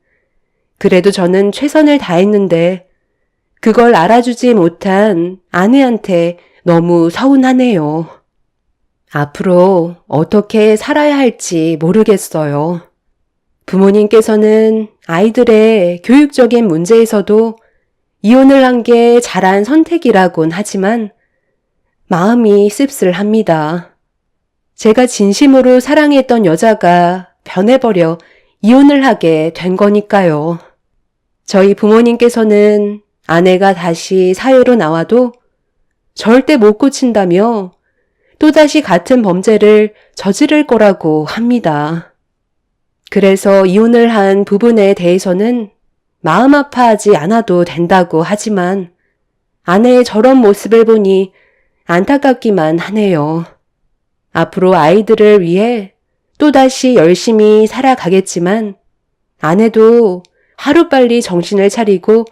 그래도 저는 최선을 다했는데 그걸 알아주지 못한 아내한테 너무 서운하네요. 앞으로 어떻게 살아야 할지 모르겠어요. 부모님께서는 아이들의 교육적인 문제에서도 이혼을 한 게 잘한 선택이라곤 하지만 마음이 씁쓸합니다. 제가 진심으로 사랑했던 여자가 변해버려 이혼을 하게 된 거니까요. 저희 부모님께서는 아내가 다시 사회로 나와도 절대 못 고친다며 또다시 같은 범죄를 저지를 거라고 합니다. 그래서 이혼을 한 부분에 대해서는 마음 아파하지 않아도 된다고 하지만 아내의 저런 모습을 보니 안타깝기만 하네요. 앞으로 아이들을 위해 또다시 열심히 살아가겠지만 아내도 하루빨리 정신을 차리고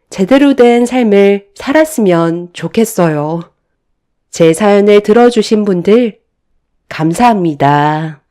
제대로 된 삶을 살았으면 좋겠어요. 제 사연을 들어주신 분들 감사합니다.